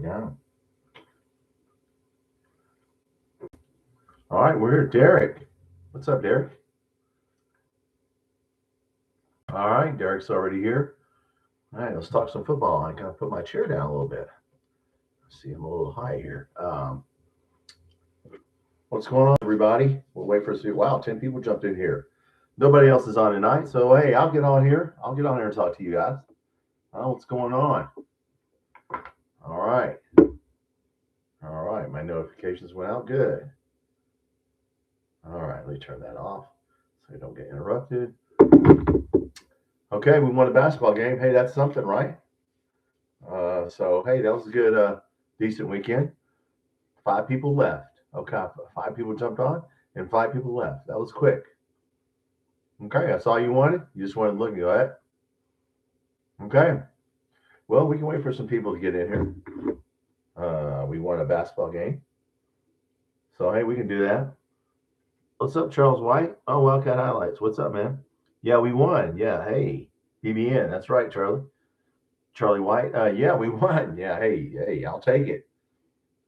down. All right, we're here. Derek. What's up, Derek? All right, Derek's already here. All right, let's talk some football. I gotta put my chair down a little bit. See, I'm a little high here. What's going on, everybody? We'll wait for us to. Wow, 10 people jumped in here. Nobody else is on tonight, so hey, I'll get on here. I'll get on here and talk to you guys. What's going on? All right. All right, my notifications went out. Good. All right, let me turn that off so I don't get interrupted. Okay, we won a basketball game. Hey, that's something, right? So, hey, that was a good, decent weekend. 5 people left. Okay, 5 people jumped on and 5 people left. That was quick. Okay, that's all you wanted? You just wanted to look and go ahead? Okay. Well, we can wait for some people to get in here. We won a basketball game. So, hey, we can do that. What's up, Charles White? Oh, Wildcat Highlights. What's up, man? Yeah, we won. Yeah, hey, BBN. That's right, Charlie. Charlie White. Yeah, we won. Yeah, hey, I'll take it.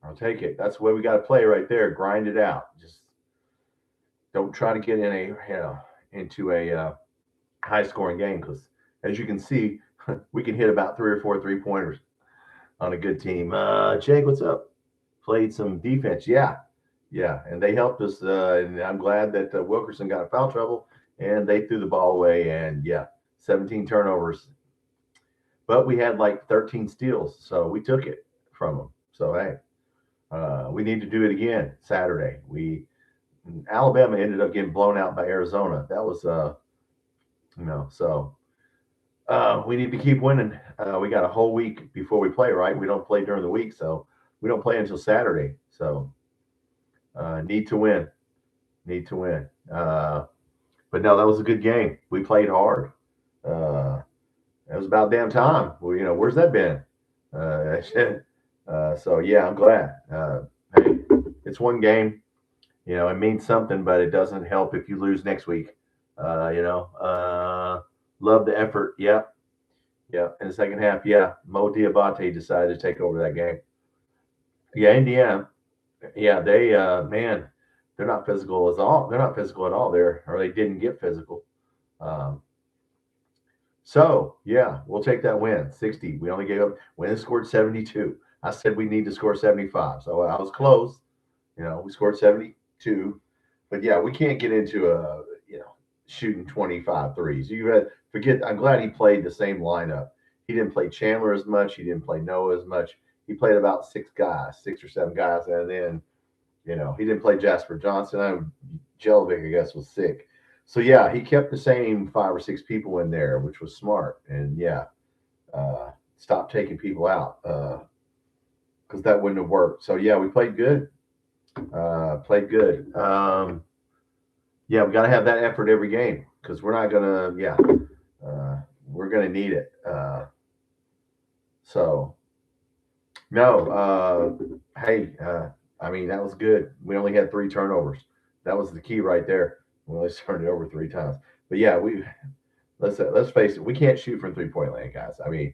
I'll take it. That's the way we got to play right there. Grind it out. Just don't try to get into a high-scoring game because, as you can see, we can hit about 3 or 4 3-pointers on a good team. Jake, what's up? Played some defense. Yeah, and they helped us. And I'm glad that Wilkerson got in foul trouble and they threw the ball away. And 17 turnovers. But we had like 13 steals, so we took it from them. So hey, we need to do it again Saturday. Alabama ended up getting blown out by Arizona. That was so we need to keep winning. We got a whole week before we play, right? We don't play during the week, so we don't play until Saturday. So need to win. But no, that was a good game. We played hard. It was about damn time. Well, where's that been? So yeah, I'm glad. Hey, it's one game. It means something, but it doesn't help if you lose next week. Love the effort. Yeah. In the second half, Mo Diabate decided to take over that game. Yeah, Indiana. Yeah, they man, they're not physical at all. They're not physical at all there, or they didn't get physical. So yeah, we'll take that win. 60. We only gave up when they scored 72. I said we need to score 75. So I was close. We scored 72. But yeah, we can't get into shooting 25 threes. You had forget. I'm glad he played the same lineup. He didn't play Chandler as much. He didn't play Noah as much. He played about 6 or 7 guys, and then he didn't play Jasper Johnson. Jelovic, I guess, was sick. So yeah, he kept the same 5 or 6 people in there, which was smart. And stopped taking people out because that wouldn't have worked. So yeah, we played good. We got to have that effort every game because we're not gonna. We're gonna need it. I mean that was good. We only had 3 turnovers. That was the key right there. We only turned it over 3 times. But yeah, let's face it. We can't shoot from 3-point land, guys. I mean,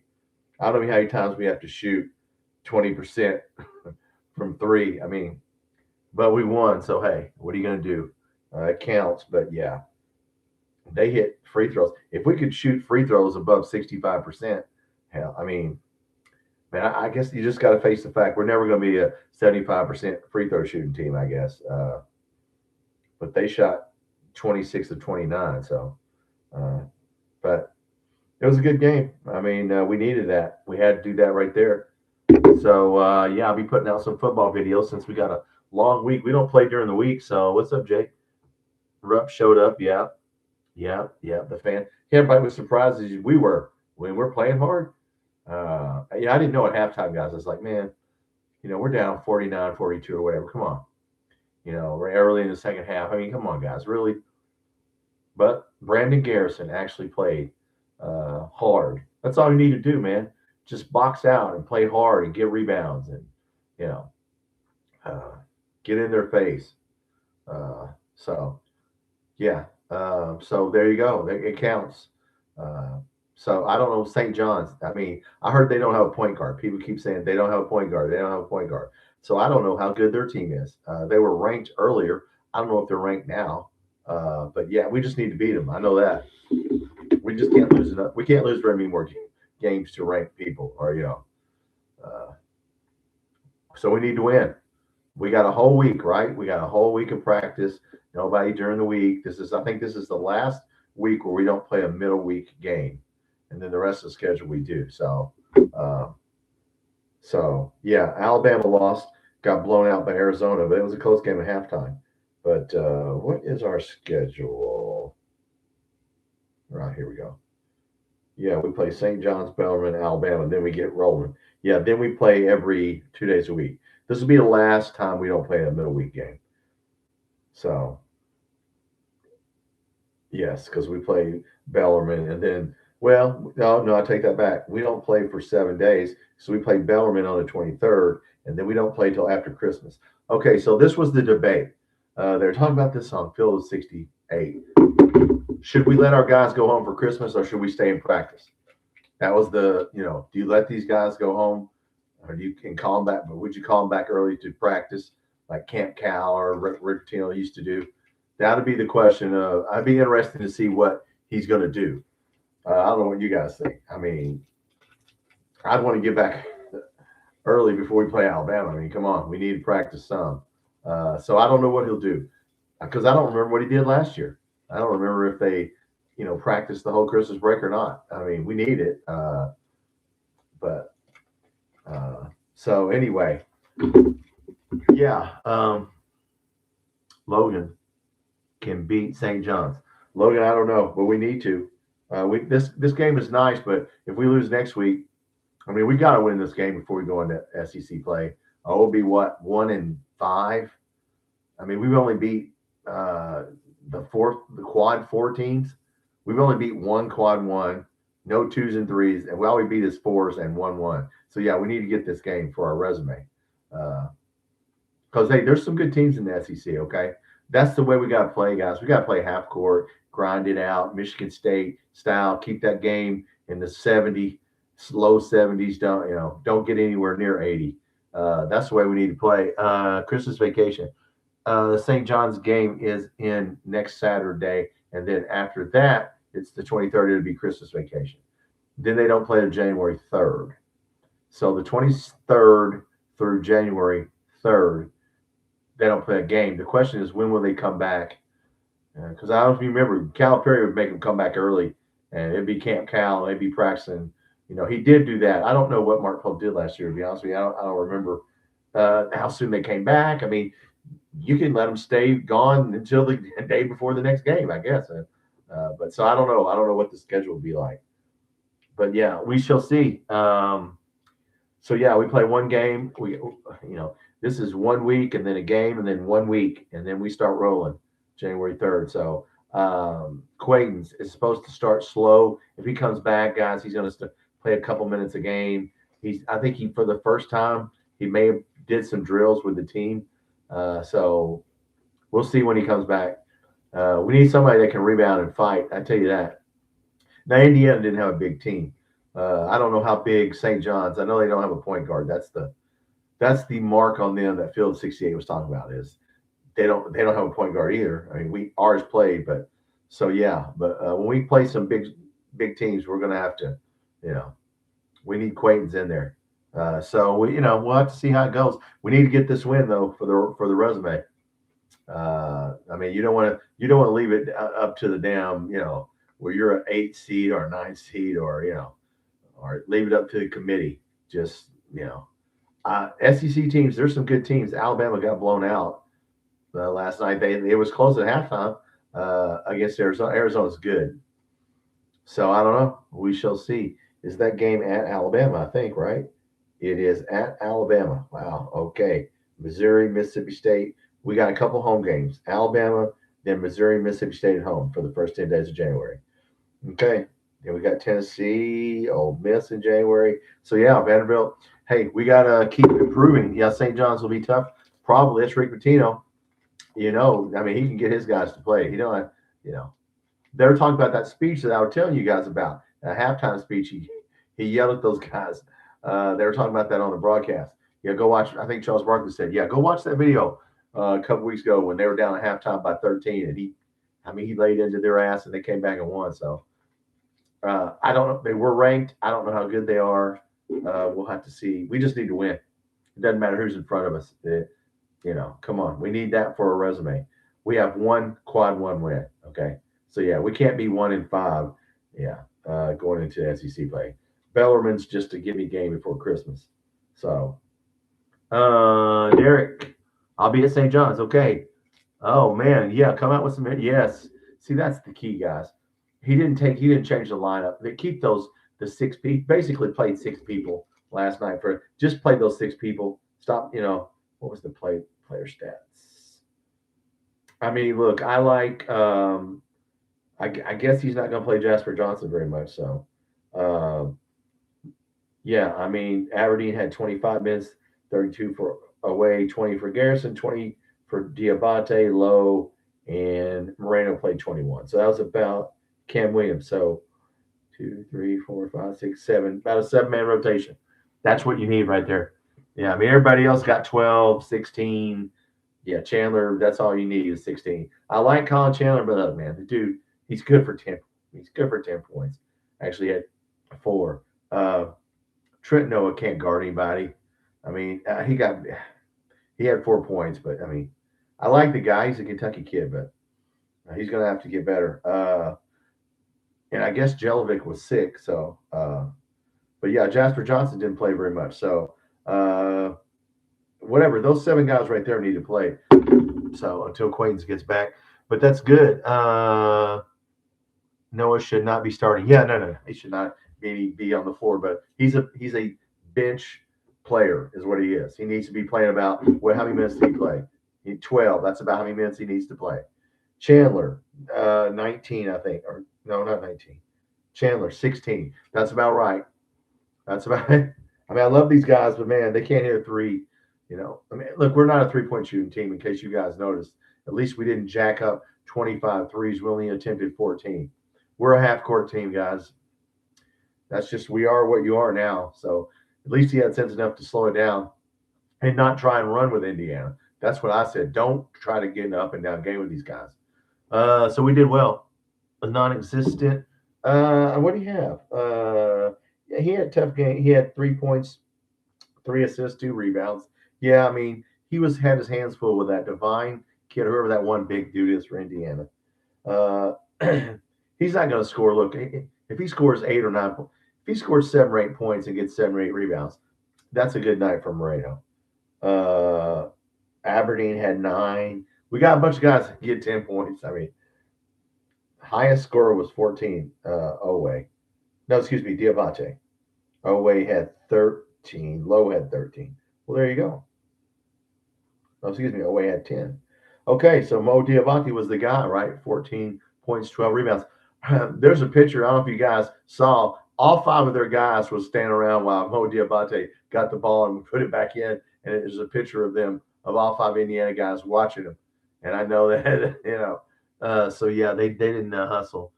I don't know how many times we have to shoot 20% from 3. I mean, but we won. So hey, what are you gonna do? It counts. But yeah, they hit free throws. If we could shoot free throws above 65%, hell, I mean, man, I guess you just got to face the fact we're never going to be a 75% free throw shooting team, I guess. But they shot 26 of 29. So, but it was a good game. I mean, we needed that. We had to do that right there. So, I'll be putting out some football videos since we got a long week. We don't play during the week. So, what's up, Jake? Rupp showed up. Yeah. The fan. Everybody was surprised as we were when we're playing hard. I didn't know at halftime, guys. I was like, man, we're down 49, 42 or whatever. Come on. We're early in the second half. I mean, come on, guys, really. But Brandon Garrison actually played hard. That's all you need to do, man. Just box out and play hard and get rebounds and, get in their face. So there you go. It counts. So I don't know St. John's. I mean, I heard they don't have a point guard. People keep saying they don't have a point guard. They don't have a point guard. So I don't know how good their team is. They were ranked earlier. I don't know if they're ranked now. But yeah, we just need to beat them. I know that. We just can't lose enough. We can't lose very many more games to rank people, or Uh, so we need to win. We got a whole week, right? We got a whole week of practice. Nobody during the week. I think this is the last week where we don't play a middle week game, and then the rest of the schedule we do. Uh, yeah, Alabama lost, got blown out by Arizona, but it was a close game at halftime. But what is our schedule? Right, here we go. Yeah, we play St. John's, Bellarmine, Alabama, and then we get rolling. Yeah, then we play every 2 days a week. This will be the last time we don't play a middle week game. So, yes, because we play Bellarmine, and then, well, no, I take that back. We don't play for 7 days. So we play Bellarmine on the 23rd, and then we don't play till after Christmas. Okay, so this was the debate. They're talking about this on Field of 68. Should we let our guys go home for Christmas, or should we stay in practice? That was do you let these guys go home, or do you can call them back? But would you call them back early to practice, like Camp Cal or Rick Pitino used to do? That would be the question. I'd be interested to see what he's going to do. I don't know what you guys think. I mean, I'd want to get back early before we play Alabama. I mean, come on, we need to practice some. So I don't know what he'll do, because I don't remember what he did last year. I don't remember if they, practiced the whole Christmas break or not. I mean, we need it. But so anyway, yeah, Logan can beat St. John's. Logan, I don't know, but we need to. This game is nice, but if we lose next week, I mean, we got to win this game before we go into SEC play. We'll be what, 1-5. I mean, we've only beat the quad 4 teams. We've only beat one quad 1, no 2s and 3s, and all we beat is 4s and 1-1. So yeah, we need to get this game for our resume. Because hey, there's some good teams in the SEC. Okay, that's the way we got to play, guys. We got to play half court, grind it out, Michigan State style. Keep that game in the 70, low 70s. Don't get anywhere near 80. That's the way we need to play. Christmas vacation. The St. John's game is in next Saturday, and then after that, it's the 23rd. It'll be Christmas vacation. Then they don't play until January 3rd. So the 23rd through January 3rd, they don't play a game. The question is, when will they come back? Because I don't know if you remember, Calipari would make them come back early, and it'd be Camp Cal, and they'd be practicing. He did do that. I don't know what Mark Pope did last year, to be honest with you. I don't remember how soon they came back. I mean, you can let them stay gone until the day before the next game, I guess. But so I don't know. I don't know what the schedule will be like. But yeah, we shall see. So yeah, we play one game. This is 1 week and then a game and then 1 week, and then we start rolling January 3rd. So Quaidens is supposed to start slow. If he comes back, guys, he's going to play a couple minutes a game. I think for the first time, he may have did some drills with the team. So we'll see when he comes back. We need somebody that can rebound and fight. I tell you that. Now, Indiana didn't have a big team. I don't know how big St. John's. I know they don't have a point guard. That's the mark on them that Field 68 was talking about, is they don't have a point guard either. I mean, ours played, but so yeah. But when we play some big teams, we're going to have to, we need Quaidens in there. So we'll have to see how it goes. We need to get this win though for the resume. I mean, you don't want to leave it up to the damn, where you're an 8 seed or a 9 seed, or or leave it up to the committee. Just SEC teams. There's some good teams. Alabama got blown out last night. It was close at halftime against Arizona. Arizona's good. So I don't know. We shall see. Is that game at Alabama? I think, right? It is at Alabama. Wow. Okay. Missouri, Mississippi State. We got a couple home games. Alabama, then Missouri, Mississippi State at home for the first 10 days of January. Okay. Then we got Tennessee, Ole Miss in January. So, yeah, Vanderbilt. Hey, we got to keep improving. Yeah, St. John's will be tough. Probably. It's Rick Pitino. I mean, he can get his guys to play. They're talking about that speech that I was telling you guys about. a halftime speech, he yelled at those guys. They were talking about that on the broadcast. Yeah, go watch. I think Charles Barkley said, "Yeah, go watch that video a couple weeks ago when they were down at halftime by 13." And he laid into their ass, and they came back and won. So I don't know. They were ranked. I don't know how good they are. We'll have to see. We just need to win. It doesn't matter who's in front of us. Come on. We need that for a resume. We have one quad one win. Okay. So yeah, we can't be 1-5. Yeah. Going into SEC play. Bellarmine's just a gimme game before Christmas. So, Derek, I'll be at St. John's. Okay. Oh man, yeah, come out with some. Yes. See, that's the key, guys. He didn't change the lineup. They keep the six people. Basically, played six people last night for just play those six people. Stop. What was the player stats? I mean, look, I like. I guess he's not going to play Jasper Johnson very much. So, um, yeah, I mean, Aberdeen had 25 minutes, 32 for away, 20 for Garrison, 20 for Diabate, Lowe, and Moreno played 21. So that was about Cam Williams. So 2, 3, 4, 5, 6, 7, about a 7-man rotation. That's what you need right there. Yeah, I mean, everybody else got 12, 16. Yeah, Chandler, that's all you need is 16. I like Colin Chandler, but look, man, the dude, he's good for 10. He's good for 10 points. Actually had 4. Trent Noah can't guard anybody. I mean, he had 4 points, but I mean, I like the guy. He's a Kentucky kid, but he's going to have to get better. And I guess Jelovic was sick, so. But yeah, Jasper Johnson didn't play very much, so whatever. Those 7 guys right there need to play. So until Quaintance gets back, but that's good. Noah should not be starting. Yeah, no, he should not be on the floor. But he's a bench player, is what he is. He needs to be playing about how many minutes did he play? 12. That's about how many minutes he needs to play. Chandler, 19, I think, or no, not 19. Chandler, 16. That's about right. That's about it. I mean, I love these guys, but man, they can't hit a three. I mean, look, we're not a 3-point shooting team. In case you guys noticed, at least we didn't jack up 25 threes. We only attempted 14. We're a half-court team, guys. That's just we are what you are now. So at least he had sense enough to slow it down and not try and run with Indiana. That's what I said. Don't try to get an up and down game with these guys. So we did well. A non-existent. What do you have? Yeah, he had a tough game. He had 3 points, 3 assists, 2 rebounds. Yeah, I mean, had his hands full with that Divine kid, whoever that one big dude is for Indiana. He's not going to score. Look, if he scores 8 or 9, if he scores 7 or 8 points and gets 7 or 8 rebounds, that's a good night for Moreno. Aberdeen had 9. We got a bunch of guys that get 10 points. I mean, highest scorer was 14. Owe. No, excuse me, Diabate. Owe had 13. Lowe had 13. Well, there you go. Oh, excuse me, Owe had 10. Okay, so Mo Diabate was the guy, right? 14 points, 12 rebounds. There's a picture. I don't know if you guys saw. All 5 of their guys was standing around while Mo Diabate got the ball and put it back in. And there's a picture of them, of all 5 Indiana guys watching him. And I know that, so yeah, they didn't hustle.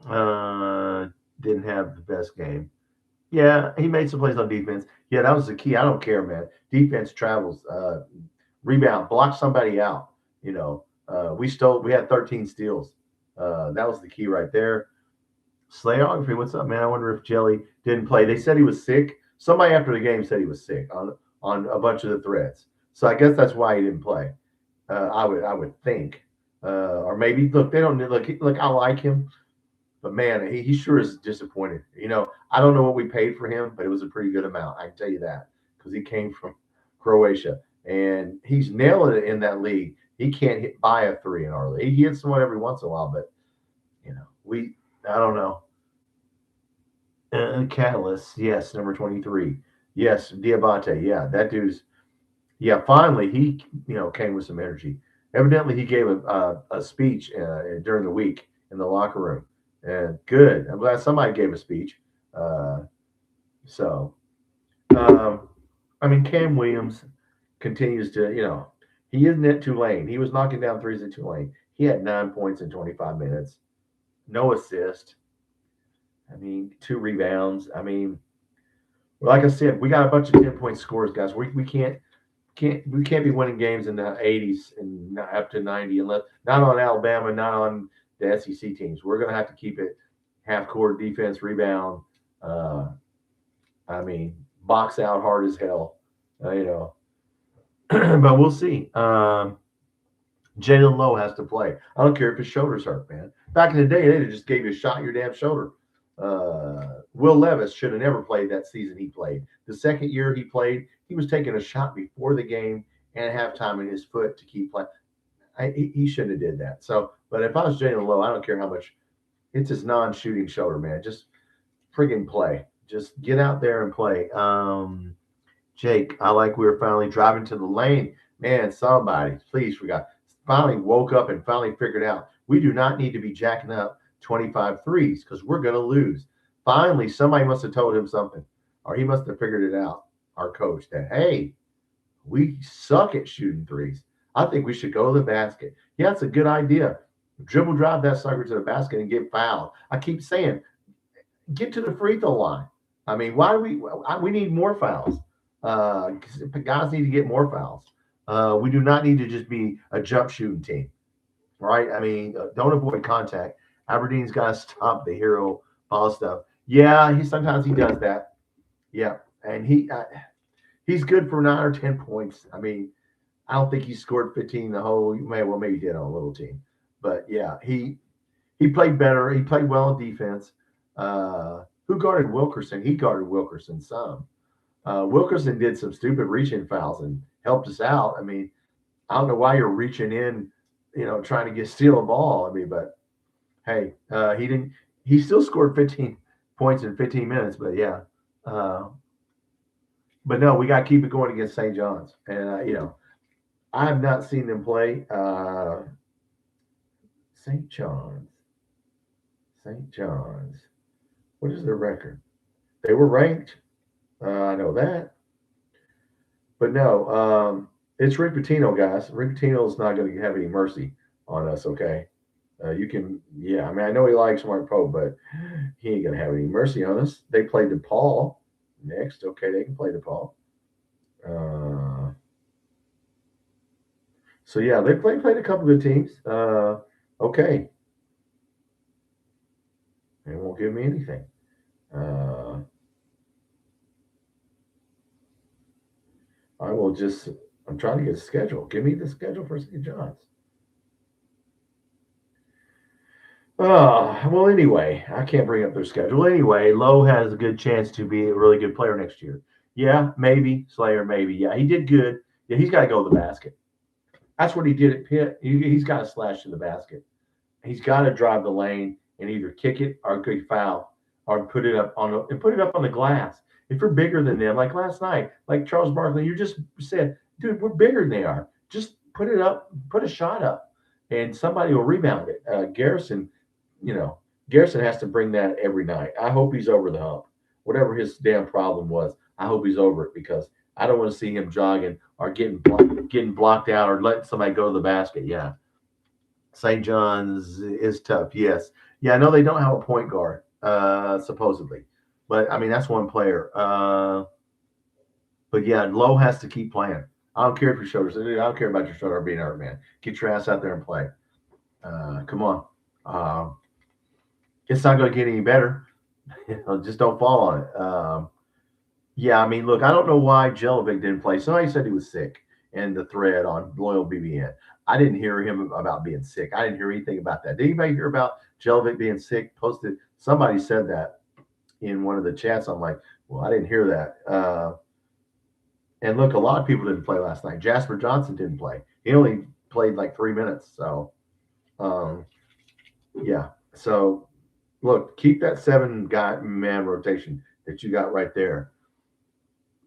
Didn't have the best game. Yeah, he made some plays on defense. Yeah, that was the key. I don't care, man. Defense travels. Rebound, block somebody out. We had 13 steals. That was the key right there. Slayography, what's up, man? I wonder if Jelly didn't play. They said he was sick. Somebody after the game said he was sick on a bunch of the threads. So I guess that's why he didn't play. I would think. Or maybe look, they don't look. I like him, but man, he sure is disappointed. I don't know what we paid for him, but it was a pretty good amount. I can tell you that because he came from Croatia and he's nailing it in that league. He can't buy a 3 in our league. He hits one every once in a while, but I don't know. Catalyst, yes, number 23. Yes, Diabate, yeah, that dude's. Yeah, finally he came with some energy. Evidently, he gave a speech during the week in the locker room, and good. I'm glad somebody gave a speech. I mean, Cam Williams continues to, he isn't at Tulane. He was knocking down threes at Tulane. He had 9 points in 25 minutes, no assist. I mean, 2 rebounds. I mean, like I said, we got a bunch of 10-point scores, guys. We can't be winning games in the 80s and not up to 90 unless not on Alabama, not on the SEC teams. We're going to have to keep it half court defense, rebound. Uh, I mean, box out hard as hell, you know. But we'll see. Jalen Lowe has to play. I don't care if his shoulder's hurt, man. Back in the day, they just gave you a shot in your damn shoulder. Will Levis should have never played that season he played. The second year he played, he was taking a shot before the game and halftime in his foot to keep playing. He shouldn't have did that. So, but if I was Jalen Lowe, I don't care how much. It's his non-shooting shoulder, man. Just friggin' play. Just get out there and play. Jake, I like we were finally driving to the lane. Man, somebody, please forgot. Finally woke up and finally figured out we do not need to be jacking up 25 threes because we're going to lose. Finally, somebody must have told him something, or he must have figured it out, our coach, that, hey, we suck at shooting threes. I think we should go to the basket. Yeah, it's a good idea. Dribble drive that sucker to the basket and get fouled. I keep saying, get to the free throw line. I mean, why do we need more fouls? Guys need to get more fouls. We do not need to just be a jump shooting team, right? I mean, don't avoid contact. Aberdeen's got to stop the hero ball stuff. Yeah, he sometimes he does that. Yeah, and he's good for 9 or 10 points. I mean, I don't think he scored 15 the whole. Maybe he did on a little team, but yeah, he played better. He played well in defense. Who guarded Wilkerson? He guarded Wilkerson some. Wilkerson did some stupid reaching fouls and helped us out. I mean, I don't know why you're reaching in, trying to steal a ball. I mean, but hey, he didn't. He still scored 15 points in 15 minutes. But yeah, uh, but no, we got to keep it going against St. John's, and I have not seen them play St. John's. St. John's. What is their record? They were ranked. I know that. But no, it's Rick Pitino, guys. Rick Pitino is not going to have any mercy on us, okay? You can, yeah, I mean, I know he likes Mark Pope, but he ain't going to have any mercy on us. They played DePaul next. Okay, they can play DePaul. Uh, so, yeah, they played a couple of good teams. Okay. They won't give me anything. Uh, I will just, I'm trying to get a schedule. Give me the schedule for St. John's. Well, anyway, I can't bring up their schedule. Anyway, Lowe has a good chance to be a really good player next year. Yeah, maybe. Slayer, maybe. Yeah, he did good. Yeah, he's got to go to the basket. That's what he did at Pitt. He's got to slash to the basket. He's got to drive the lane and either kick it or good foul or put it up on the glass. If you're bigger than them, like last night, like Charles Barkley, you just said, dude, we're bigger than they are. Just put it up, put a shot up, and somebody will rebound it. You know, Garrison has to bring that every night. I hope he's over the hump. Whatever his damn problem was, I hope he's over it because I don't want to see him jogging or getting blocked out or letting somebody go to the basket. Yeah, St. John's is tough. Yes. Yeah, I know they don't have a point guard, supposedly. But I mean that's one player. But yeah, Lowe has to keep playing. I don't care if your shoulders. I don't care about your shoulder being hurt, man. Get your ass out there and play. Come on. Uh, it's not going to get any better. Just don't fall on it. Yeah, I mean, look, I don't know why Jelovic didn't play. Somebody said he was sick in the thread on Loyal BBN. I didn't hear him about being sick. I didn't hear anything about that. Did anybody hear about Jelovic being sick? Posted. Somebody said that in one of the chats. I'm like, well, I didn't hear that. And look, a lot of people didn't play last night. Jasper Johnson didn't play. He only played like 3 minutes. So, um, yeah. So, look, keep that 7-man rotation that you got right there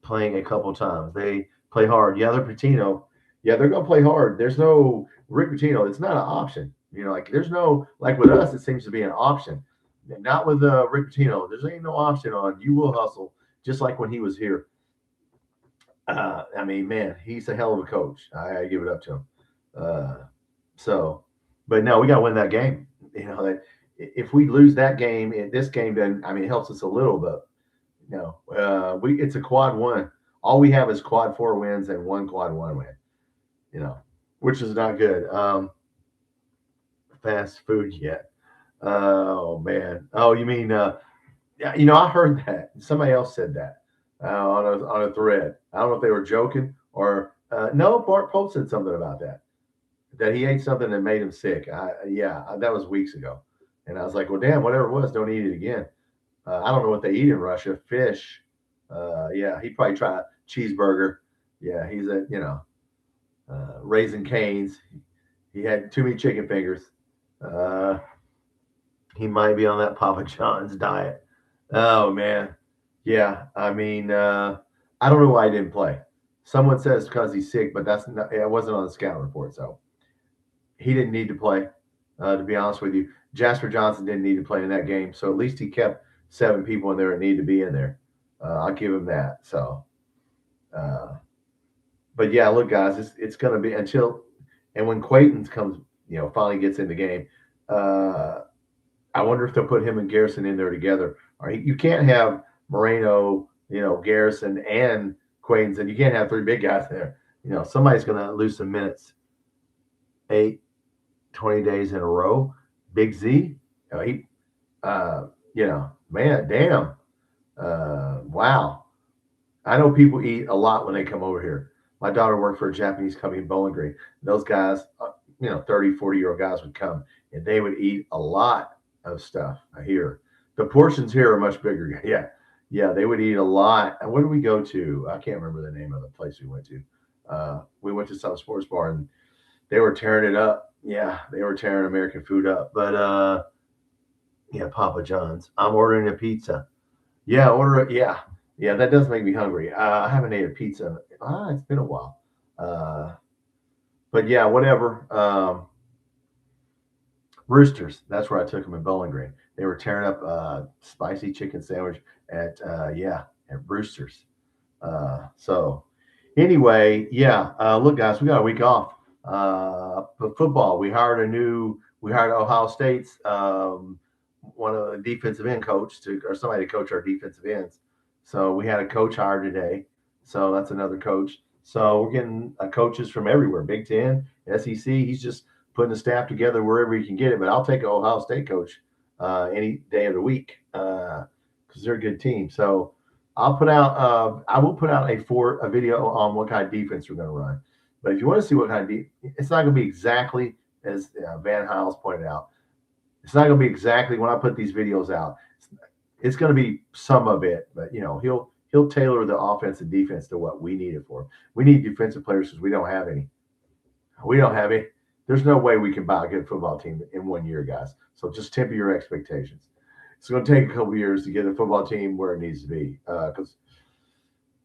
playing a couple times. They play hard. Yeah, they're Patino. Yeah, they're going to play hard. There's no Rick Pitino. It's not an option. Like there's no, like with us, it seems to be an option. Not with Rick Pitino. There's ain't no option on you will hustle, just like when he was here. I mean, man, he's a hell of a coach. I give it up to him. So, but no, we got to win that game. That if we lose that game, this game, then I mean, it helps us a little, but it's a quad one. All we have is quad 4 wins and one quad 1 win, which is not good. Fast food yet? Oh man. Oh, you mean yeah? I heard that somebody else said that on a thread. I don't know if they were joking or no. Bart Pope said something about that he ate something that made him sick. That was weeks ago, and I was like, well, damn, whatever it was, don't eat it again. I don't know what they eat in Russia. Fish. He probably tried a cheeseburger. Yeah, he's Raising Cane's. He had too many chicken fingers. He might be on that Papa John's diet. Oh man, yeah. I mean, I don't know why he didn't play. Someone says because he's sick, but it wasn't on the scout report, so he didn't need to play. To be honest with you, Jasper Johnson didn't need to play in that game, so at least he kept 7 people in there that need to be in there. I'll give him that. So, but yeah, look, guys, it's going to be and when Quayton comes, finally gets in the game. I wonder if they'll put him and Garrison in there together. You can't have Moreno, Garrison and Quayton, and you can't have 3 big guys there. Somebody's going to lose some minutes. 20 days in a row. Big Z, man, damn. Wow. I know people eat a lot when they come over here. My daughter worked for a Japanese company in Bowling Green. Those guys, 30, 40-year-old guys would come, and they would eat a lot of stuff here. The portions here are much bigger. Yeah, they would eat a lot. And where did we go to? I can't remember the name of the place we went to. We went to some sports bar, and they were tearing it up. Yeah, they were tearing American food up. But, Papa John's. I'm ordering a pizza. Yeah, order it. Yeah, that does make me hungry. I haven't ate a pizza. It's been a while. But yeah, whatever. Roosters. That's where I took them in Bowling Green. They were tearing up spicy chicken sandwich at Roosters. So anyway, look, guys, we got a week off. But football, we hired Ohio State's one of the defensive end coach or somebody to coach our defensive ends. So we had a coach hired today. So that's another coach. So we're getting coaches from everywhere, Big Ten, SEC. He's just putting the staff together wherever he can get it. But I'll take an Ohio State coach any day of the week because they're a good team. So I will put out a video on what kind of defense we're going to run. But if you want to see what kind of it's not going to be exactly as Van Hiles pointed out. It's not going to be exactly when I put these videos out. It's going to be some of it, but he'll tailor the offense and defense to what we need it for. We need defensive players because we don't have any. There's no way we can buy a good football team in 1 year, guys. So just temper your expectations. It's going to take a couple years to get the football team where it needs to be because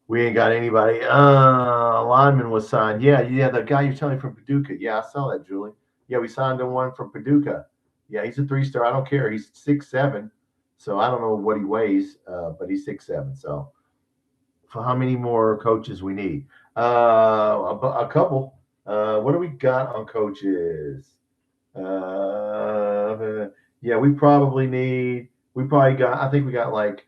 we ain't got anybody. Lineman was signed. Yeah, the guy you're telling me from Paducah. Yeah, I saw that, Julie. Yeah, we signed him one from Paducah. Yeah, he's a 3-star. I don't care. He's 6'7", so I don't know what he weighs, but he's 6'7". So for how many more coaches we need? A couple. What do we got on coaches? We probably got. I think we got like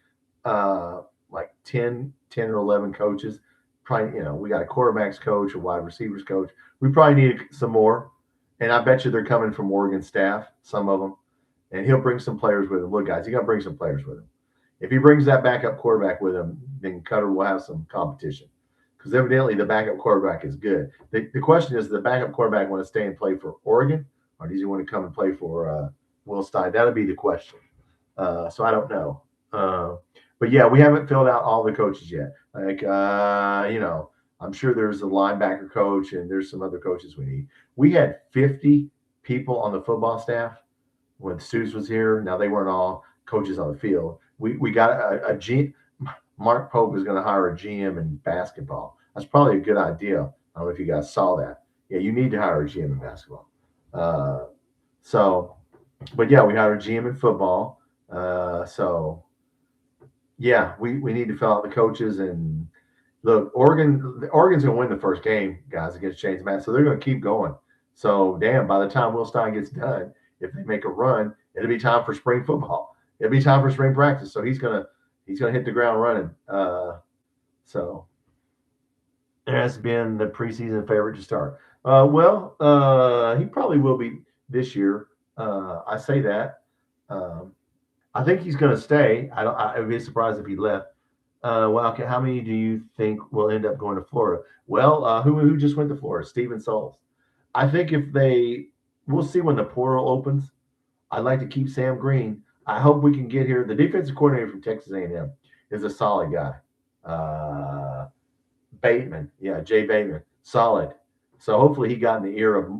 10 or 11 coaches. Probably, we got a quarterbacks coach, a wide receivers coach. We probably need some more. And I bet you they're coming from Oregon staff, some of them. And he'll bring some players with him. Look, guys, you got to bring some players with him. If he brings that backup quarterback with him, then Cutter will have some competition. Because evidently the backup quarterback is good. The question is, does the backup quarterback want to stay and play for Oregon? Or does he want to come and play for Will Stein? That'll be the question. So I don't know. But yeah, we haven't filled out all the coaches yet. I'm sure there's a linebacker coach and there's some other coaches we need. We had 50 people on the football staff when Stoops was here. Now, they weren't all coaches on the field. We got a GM. Mark Pope is going to hire a GM in basketball. That's probably a good idea. I don't know if you guys saw that. Yeah, you need to hire a GM in basketball. But yeah, we hired a GM in football. We need to fill out the coaches. And look, Oregon's going to win the first game, guys, against James Madison. So they're going to keep going. So, damn, by the time Will Stein gets done, if they make a run, It'll be time for spring football. It'll be time for spring practice. So he's gonna hit the ground running. So has been the preseason favorite to start. He probably will be this year. I say that. I think he's going to stay. I'd be surprised if he left. Wildcat, how many do you think will end up going to Florida? Well, who just went to Florida? Steven Souls. I think we'll see when the portal opens. I'd like to keep Sam Green. I hope we can get here. The defensive coordinator from Texas A&M is a solid guy. Bateman, Jay Bateman, solid. So hopefully he got in the ear of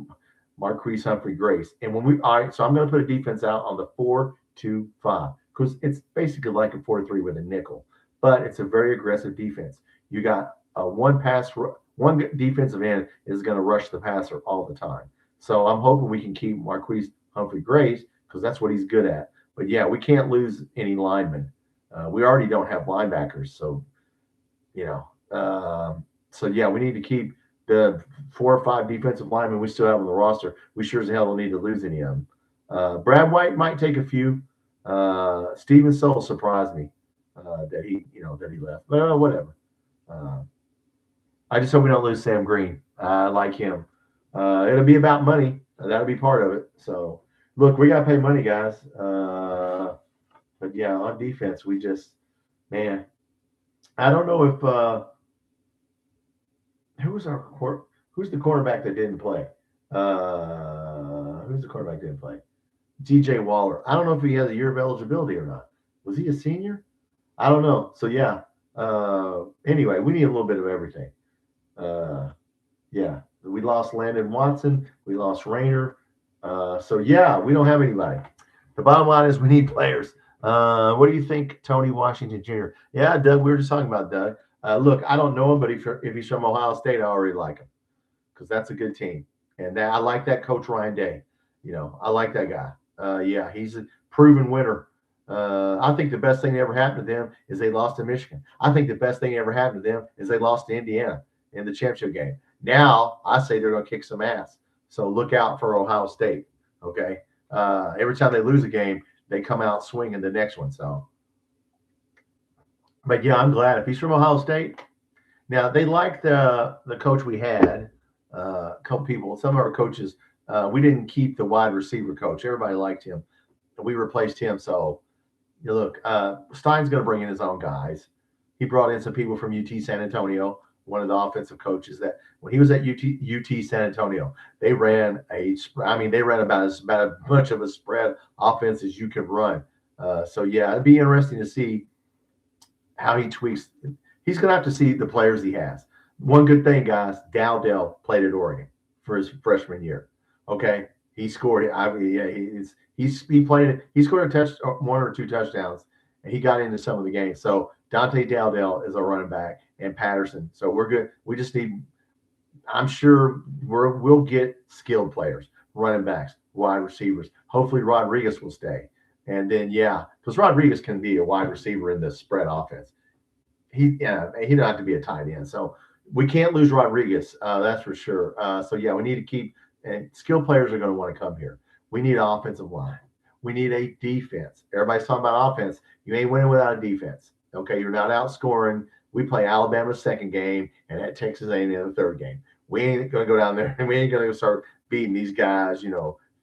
Marquise Humphrey Grace. And all right, so I'm going to put a defense out on the 4-2-5 because it's basically like a 4-3 with a nickel, but it's a very aggressive defense. You got one defensive end is going to rush the passer all the time. So I'm hoping we can keep Marquise Humphrey Grace because that's what he's good at. But yeah, we can't lose any linemen. We already don't have linebackers, so we need to keep the 4 or 5 defensive linemen we still have on the roster. We sure as hell don't need to lose any of them. Brad White might take a few. Steven Soul surprised me that he left. But whatever. I just hope we don't lose Sam Green. I like him. It'll be about money. That'll be part of it. So look, we got to pay money, guys. But yeah, on defense, we just, man, I don't know if who's the quarterback that didn't play? Who's the quarterback that didn't play? DJ Waller. I don't know if he has a year of eligibility or not. Was he a senior? I don't know. So yeah. Anyway, we need a little bit of everything. We lost Landon Watson. We lost Rayner. So yeah, we don't have anybody. The bottom line is we need players. What do you think, Tony Washington Jr.? Yeah, Doug, we were just talking about Doug. Look, I don't know him, but if he's from Ohio State, I already like him because that's a good team. And I like that coach Ryan Day. I like that guy. He's a proven winner. I think the best thing that ever happened to them is they lost to Michigan. I think the best thing that ever happened to them is they lost to Indiana in the championship game. Now, I say they're going to kick some ass. So look out for Ohio State, okay? Every time they lose a game, they come out swinging the next one. So, but yeah, I'm glad if he's from Ohio State. Now they like the coach we had. A couple people, some of our coaches, we didn't keep the wide receiver coach. Everybody liked him, and we replaced him. So, look, Stein's going to bring in his own guys. He brought in some people from UT San Antonio. One of the offensive coaches that when he was at UT San Antonio, they ran about as much of a spread offense as you could run. It'd be interesting to see how he tweaks. He's going to have to see the players he has. One good thing, guys, Dowdell played at Oregon for his freshman year. Okay, he scored. He played. He scored one or two touchdowns, and he got into some of the games. So Dante Dowdell is a running back, and Patterson. So we're good. We just need. I'm sure we'll get skilled players, running backs, wide receivers. Hopefully Rodriguez will stay, and then because Rodriguez can be a wide receiver in this spread offense. He don't have to be a tight end. So we can't lose Rodriguez. That's for sure. We need to keep. And skilled players are going to want to come here. We need an offensive line. We need a defense. Everybody's talking about offense. You ain't winning without a defense. Okay, you're not outscoring. We play Alabama's second game and at Texas A&M the third game. We ain't going to go down there and we ain't going to start beating these guys,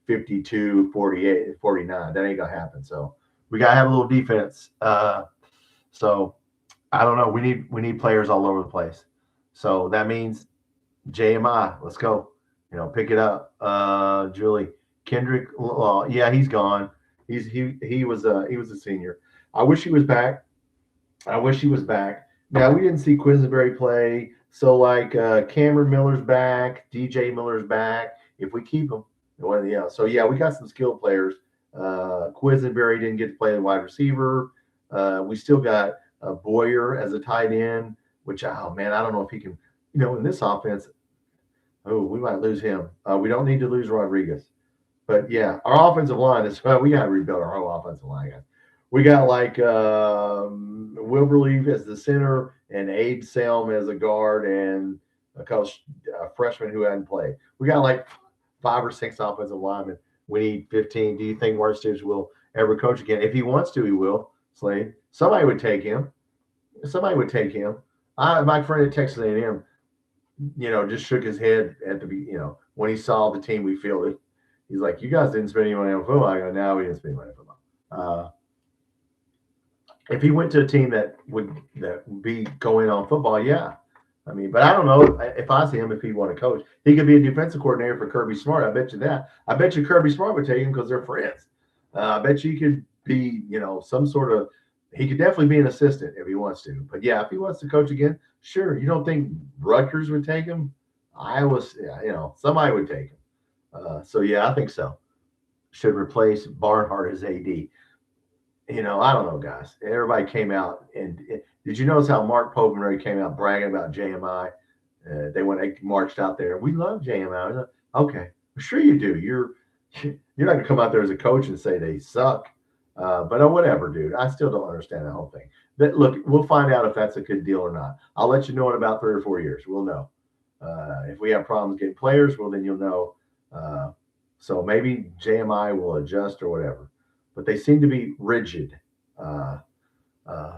52, 48, 49. That ain't going to happen. So we got to have a little defense. So I don't know. We need players all over the place. So that means JMI. Let's go. Pick it up. Julie Kendrick. He's gone. He was a senior. I wish he was back. Now we didn't see Quisenberry play. So Cameron Miller's back, DJ Miller's back. If we keep him, So we got some skilled players. Quisenberry didn't get to play the wide receiver. We still got Boyer as a tight end, which I don't know if he can. In this offense. Oh, we might lose him. We don't need to lose Rodriguez. But, our offensive line is we got to rebuild our whole offensive line, guys. We got Wilberleaf as the center and Abe Selm as a guard and a freshman who hadn't played. We got 5 or 6 offensive linemen. We need 15. Do you think Mark Stoops will ever coach again? If he wants to, he will. Slade. Somebody would take him. Somebody would take him. My friend at Texas A&M, just shook his head at when he saw the team we fielded. He's like, "You guys didn't spend any money on football." I go, "No, we didn't spend money on football." If he went to a team that would be going on football, yeah. I mean, but I don't know if I see him if he'd want to coach. He could be a defensive coordinator for Kirby Smart. I bet you that. I bet you Kirby Smart would take him because they're friends. I bet you he could be, some sort of. He could definitely be an assistant if he wants to. But yeah, if he wants to coach again, sure. You don't think Rutgers would take him? Iowa, somebody would take him. So yeah, I think so. Should replace Barnhart as AD. I don't know, guys. Everybody came out and did you notice how Mark Popenray came out bragging about JMI? They marched out there. We love JMI. Okay, sure you do. You're not gonna come out there as a coach and say they suck. But whatever, dude. I still don't understand the whole thing. But look, we'll find out if that's a good deal or not. I'll let you know in about 3 or 4 years. We'll know. If we have problems getting players, well, then you'll know. So maybe JMI will adjust or whatever. But they seem to be rigid.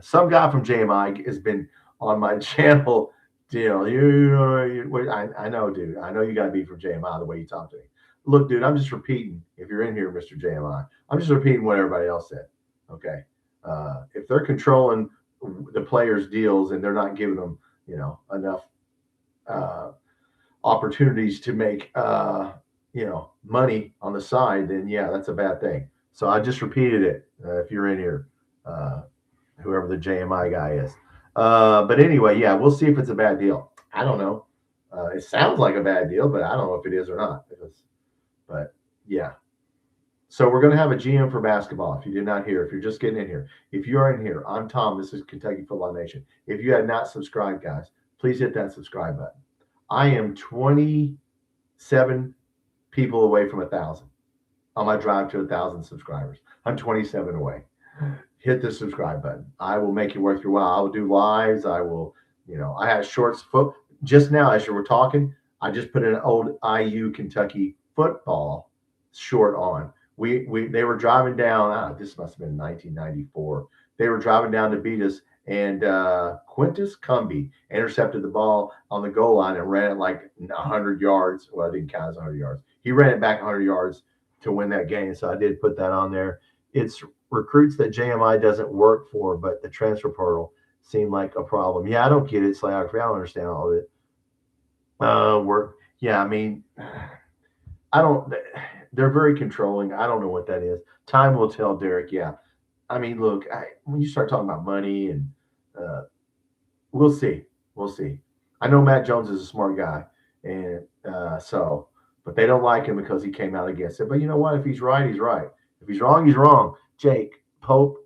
Some guy from JMI has been on my channel. I know, dude. I know you got to be from JMI the way you talk to me. Look, dude, I'm just repeating. If you're in here, Mr. JMI, I'm just repeating what everybody else said. Okay. If they're controlling the players' deals and they're not giving them, enough opportunities to make, money on the side, then yeah, that's a bad thing. So I just repeated it. If you're in here, whoever the JMI guy is. But anyway, yeah, we'll see if it's a bad deal. I don't know. It sounds like a bad deal, but I don't know if it is or not. But yeah. So we're going to have a GM for basketball. If you did not hear, if you're just getting in here, if you are in here, I'm Tom. This is Kentucky Football Nation. If you had not subscribed, guys, please hit that subscribe button. I am 27 people away from 1,000 on my drive to 1,000 subscribers. I'm 27 away. Hit the subscribe button. I will make it worth your while. I will do lives. I will, I have shorts. Just now, as you were talking, I just put an old IU Kentucky football short on. They were driving down. This must have been 1994. They were driving down to beat us, and Quintus Cumby intercepted the ball on the goal line and ran it like 100 yards. Well, I didn't count as 100 yards. He ran it back 100 yards to win that game. So I did put that on there. It's recruits that JMI doesn't work for, but the transfer portal seemed like a problem. Yeah, I don't get it. I don't understand all of it. Yeah, I mean, I don't. They're very controlling. I don't know what that is. Time will tell, Derek. Yeah, I mean, look, when you start talking about money and we'll see. We'll see. I know Matt Jones is a smart guy, and but they don't like him because he came out against it. But you know what? If he's right, he's right. If he's wrong, he's wrong. Jake Pope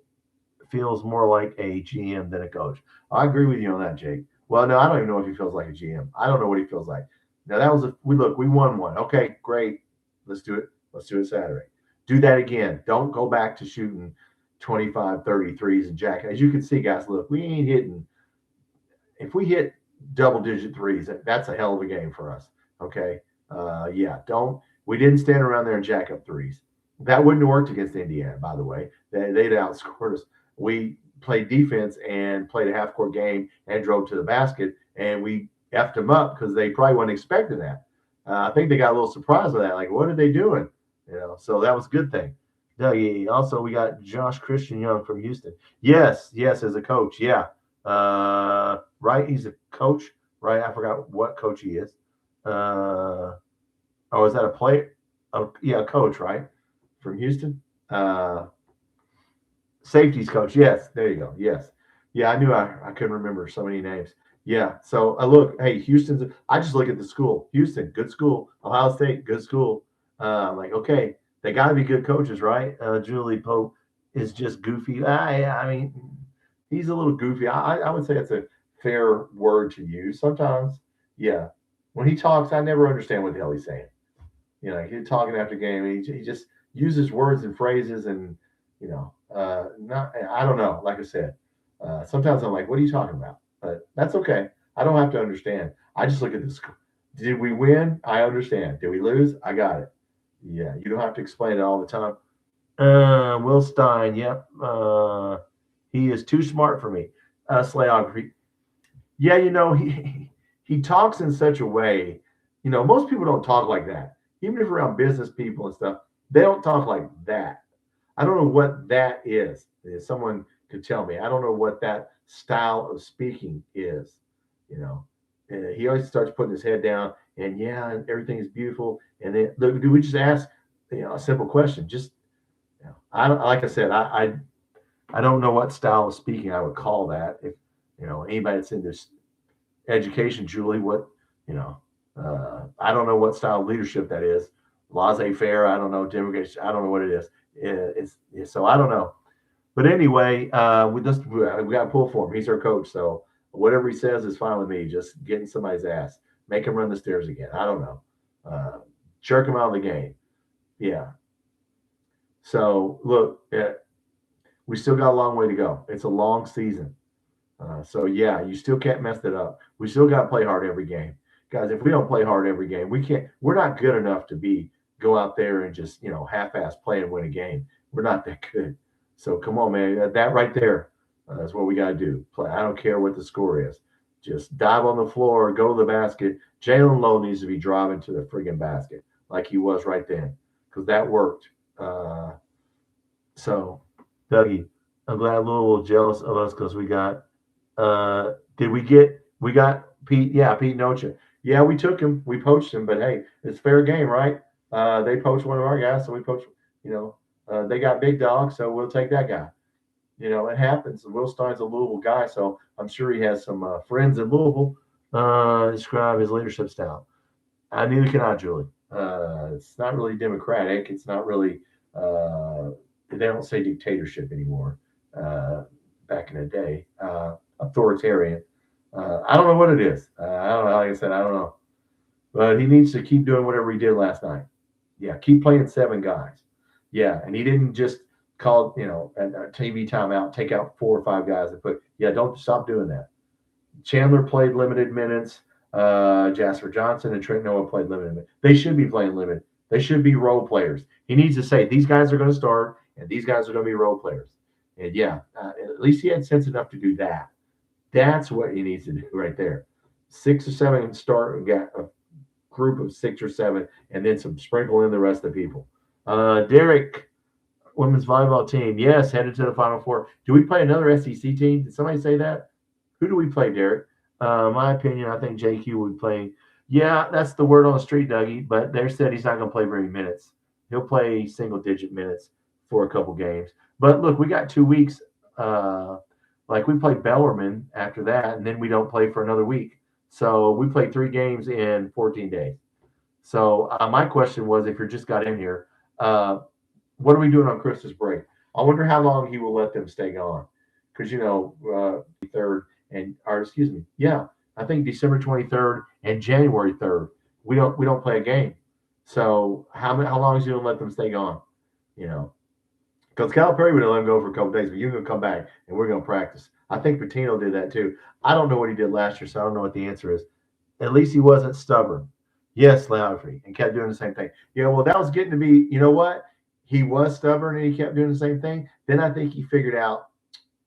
feels more like a GM than a coach. I agree with you on that, Jake. Well, no, I don't even know if he feels like a GM. I don't know what he feels like. Now we won one. Okay, great. Let's do it. Let's do it Saturday. Do that again. Don't go back to shooting 25, 30 threes and jack. As you can see, guys, look, we ain't hitting. If we hit double-digit threes, that's a hell of a game for us. Okay. We didn't stand around there and jack up threes. That wouldn't have worked against Indiana, by the way. They'd outscored us. We played defense and played a half-court game and drove to the basket, and we effed them up because they probably weren't expecting that. I think they got a little surprised with that. Like, what are they doing? So that was a good thing. Dougie. Also, we got Josh Christian Young from Houston. Yes, as a coach. Yeah. Right. He's a coach, right? I forgot what coach he is. Is that a player? Oh, yeah, a coach, right? From Houston. Safeties coach. Yes, there you go. Yes. Yeah, I knew I couldn't remember so many names. Yeah. So look, hey, I just look at the school. Houston, good school. Ohio State, good school. I'm like, okay, they got to be good coaches, right? Julie Pope is just goofy. I mean, he's a little goofy. I would say it's a fair word to use. Sometimes, yeah. When he talks, I never understand what the hell he's saying. He's talking after game. And he just uses words and phrases and, I don't know. Like I said, sometimes I'm like, what are you talking about? But that's okay. I don't have to understand. I just look at this. Did we win? I understand. Did we lose? I got it. Yeah, you don't have to explain it all the time. Will Stein, yep. He is too smart for me. Slayography. Yeah, he talks in such a way. Most people don't talk like that. Even if around business people and stuff, they don't talk like that. I don't know what that is. If someone could tell me. I don't know what that style of speaking is. You know, he always starts putting his head down, and yeah, and everything is beautiful. And then do we just ask, a simple question? Just, I don't, like I said, I don't know what style of speaking I would call that. If anybody that's in this education, Julie, what I don't know what style of leadership that is. Laissez-faire, I don't know. Democrats, I don't know what it is. So I don't know. But anyway, we got to pull for him. He's our coach, so whatever he says is fine with me. Just getting somebody's ass, make him run the stairs again. I don't know. Jerk him out of the game. Yeah. So look, we still got a long way to go. It's a long season. So yeah, you still can't mess it up. We still got to play hard every game, guys. If we don't play hard every game, we can't. We're not good enough to go out there and just half-ass play and win a game. We're not that good. So come on, man. That right there is what we got to do. Play. I don't care what the score is. Just dive on the floor, go to the basket. Jalen Lowe needs to be driving to the friggin' basket like he was right then, because that worked. So, Dougie, I'm glad Louisville was jealous of us because we got Pete? Yeah, Pete Nocha. Yeah, we took him. We poached him, but hey, it's fair game, right? They poached one of our guys, so we poached, they got big dogs, so we'll take that guy. It happens. Will Stein's a Louisville guy, so I'm sure he has some friends in Louisville. Describe his leadership style. Neither can I, Julie. It's not really democratic. It's not really, they don't say dictatorship anymore. Back in the day, authoritarian. I don't know what it is. I don't know. Like I said, I don't know. But he needs to keep doing whatever he did last night. Yeah, keep playing 7 guys. Yeah, and he didn't just call, a TV timeout, take out 4 or 5 guys and put. Yeah, don't stop doing that. Chandler played limited minutes. Jasper Johnson and Trent Noah played limited minutes. They should be playing limited. They should be role players. He needs to say these guys are going to start and these guys are going to be role players. And yeah, at least he had sense enough to do that. That's what he needs to do right there. 6 or 7 start, got a group of 6 or 7, and then some sprinkle in the rest of the people. Derek, women's volleyball team, yes, headed to the Final Four. Do we play another SEC team? Did somebody say that? Who do we play, Derek? My opinion, I think JQ will be playing. Yeah, that's the word on the street, Dougie. But they said he's not going to play very minutes. He'll play single-digit minutes for a couple games. But look, we got 2 weeks. Like we play Bellarmine after that, and then we don't play for another week. So we play 3 games in 14 days. So my question was, if you just got in here, what are we doing on Christmas break? I wonder how long he will let them stay on, because 3rd yeah, I think December 23rd and January 3rd we don't play a game. So how long is he gonna let them stay gone? Because Calipari would have let him go for a couple days, but you're going to come back and we're going to practice. I think Patino did that too. I don't know what he did last year, so I don't know what the answer is. At least he wasn't stubborn. Yes, Lowry, and kept doing the same thing. Well, that was getting to be, you know what? He was stubborn and he kept doing the same thing. Then I think he figured out,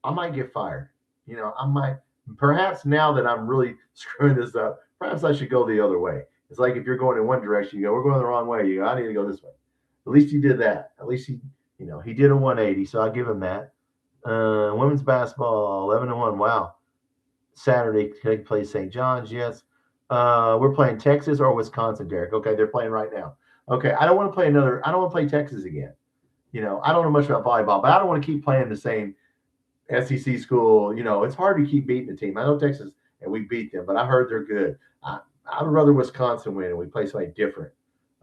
I might get fired. I might, perhaps now that I'm really screwing this up, perhaps I should go the other way. It's like if you're going in one direction, you go, we're going the wrong way. You go, I need to go this way. At least he did that. At least he did a 180, so I'll give him that. Women's basketball, 11-1. Wow. Saturday, they play St. John's, yes. We're playing Texas or Wisconsin, Derek. Okay, they're playing right now. Okay, I don't want to play Texas again. I don't know much about volleyball, but I don't want to keep playing the same SEC school. It's hard to keep beating the team. I know Texas, and we beat them, but I heard they're good. I would rather Wisconsin win and we play somebody different.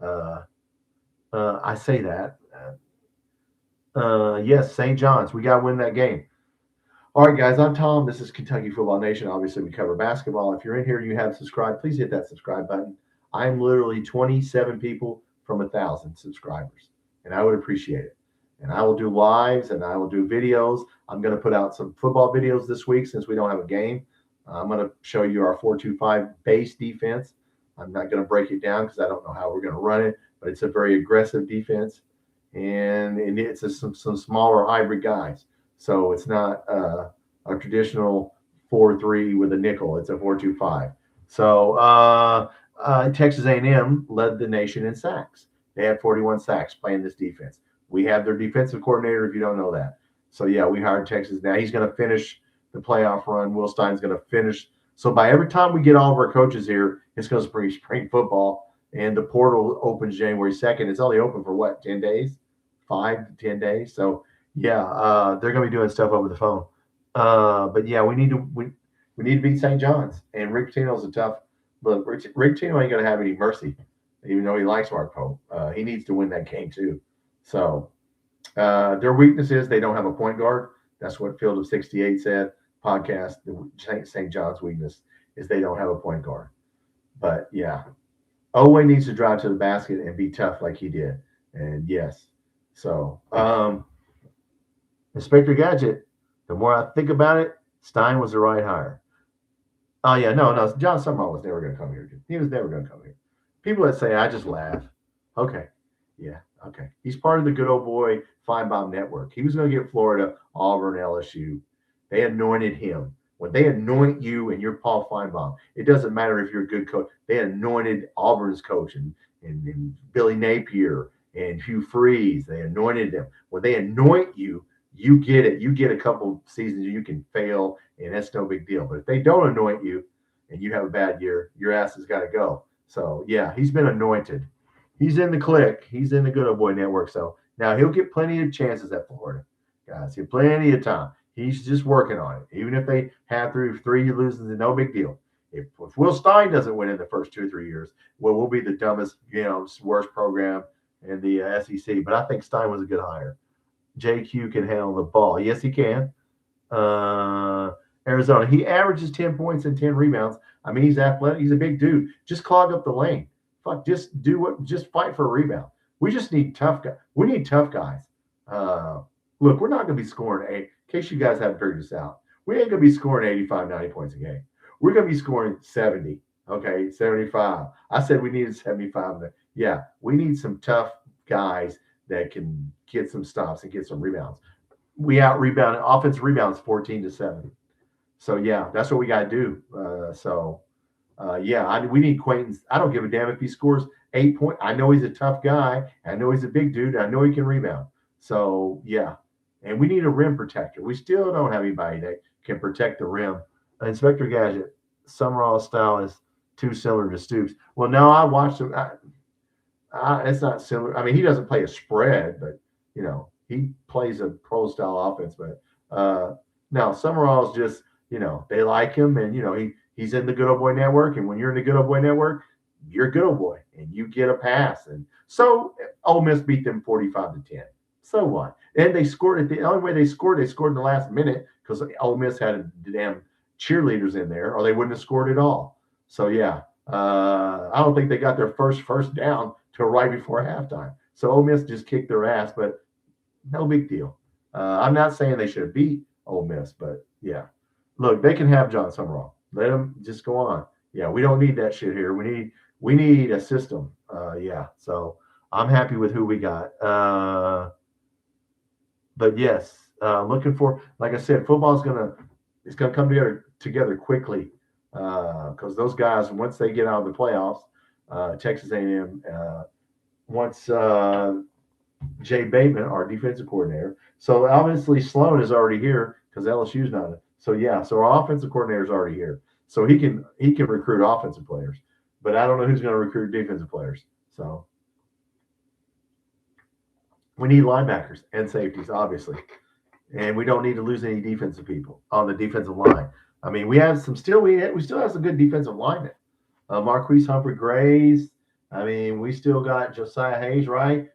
I say that. Yes, St. John's. We got to win that game. All right, guys, I'm Tom. This is Kentucky Football Nation. Obviously, we cover basketball. If you're in here and you have subscribed, please hit that subscribe button. I'm literally 27 people from 1,000 subscribers, and I would appreciate it. And I will do lives and I will do videos. I'm going to put out some football videos this week since we don't have a game. I'm going to show you our 4-2-5 base defense. I'm not going to break it down because I don't know how we're going to run it. but it's a very aggressive defense, and it's some smaller hybrid guys. So it's not a traditional 4-3 with a nickel. It's a 4-2-5. So Texas A&M led the nation in sacks. They had 41 sacks playing this defense. We have their defensive coordinator, if you don't know that. So, yeah, we hired Texas. Now he's going to finish the playoff run. Will Stein's going to finish. So by every time we get all of our coaches here, it's going to spring football. And the portal opens January 2nd. It's only open for what, 10 days? 5 to 10 days. So, yeah, they're going to be doing stuff over the phone. But, yeah, we need to beat St. John's. And Rick Pitino's a tough – look, Rick Pitino ain't going to have any mercy, even though he likes Mark Pope. He needs to win that game too. So their weakness is they don't have a point guard. That's what Field of 68 said. Podcast, the St. John's weakness is they don't have a point guard. But, yeah, Owen needs to drive to the basket and be tough like he did. And, yes. So, Inspector Gadget, the more I think about it, Stein was the right hire. Oh, yeah, no. John Summerall was never going to come here. He was never going to come here. People that say, I just laugh. Okay. Yeah. Okay. He's part of the good old boy Finebaum network. He was going to get Florida, Auburn, LSU. They anointed him. When they anoint you and you're Paul Finebaum, it doesn't matter if you're a good coach. They anointed Auburn's coach and Billy Napier and Hugh Freeze. They anointed them. When they anoint you, you get it. You get a couple seasons you can fail, and that's no big deal. But if they don't anoint you and you have a bad year, your ass has got to go. So, yeah, he's been anointed. He's in the clique. He's in the good old boy network. So now he'll get plenty of chances at Florida. Guys, he'll plenty of time. He's just working on it. Even if they have through 3 loses, no big deal. If Will Stein doesn't win in the first 2 or 3 years, well, we'll be the dumbest, worst program in the SEC. But I think Stein was a good hire. JQ can handle the ball. Yes, he can. Arizona, he averages 10 points and 10 rebounds. I mean, he's athletic. He's a big dude. Just clog up the lane. Fuck, just fight for a rebound. We just need tough guys. We need tough guys. Look, we're not going to be scoring in case you guys haven't figured this out. We ain't going to be scoring 85, 90 points a game. We're going to be scoring 70, okay, 75. I said we needed 75. Yeah, we need some tough guys that can get some stops and get some rebounds. We out-rebounded. Offensive rebounds 14-7. So, yeah, that's what we got to do. We need Quentin. I don't give a damn if he scores 8 points. I know he's a tough guy. I know he's a big dude. I know he can rebound. So, yeah. And we need a rim protector. We still don't have anybody that can protect the rim. Inspector Gadget, Summerall style is too similar to Stoops. Well, no, I watched him. It's not similar. I mean, he doesn't play a spread, but, he plays a pro-style offense. But no, Summerall's just, they like him. And, he's in the good old boy network. And when you're in the good old boy network, you're a good old boy. And you get a pass. And so Ole Miss beat them 45-10. So what? And they scored the only way they scored in the last minute because Ole Miss had damn cheerleaders in there, or they wouldn't have scored at all. So, yeah, I don't think they got their first down till right before halftime. So Ole Miss just kicked their ass, but no big deal. I'm not saying they should have beat Ole Miss, but, yeah. Look, they can have John Summerall. Let them just go on. Yeah, we don't need that shit here. We need a system. Yeah, so I'm happy with who we got. But yes, looking for, like I said, football is gonna come together quickly because those guys, once they get out of the playoffs, Texas A&M, once Jay Bateman, our defensive coordinator, so obviously Sloan is already here because LSU's not. So yeah, so our offensive coordinator is already here, so he can recruit offensive players, but I don't know who's going to recruit defensive players. So. We need linebackers and safeties, obviously. And we don't need to lose any defensive people on the defensive line. I mean, we have we still have some good defensive linemen. Marquise Humphrey-Grays. I mean, we still got Josiah Hayes, right?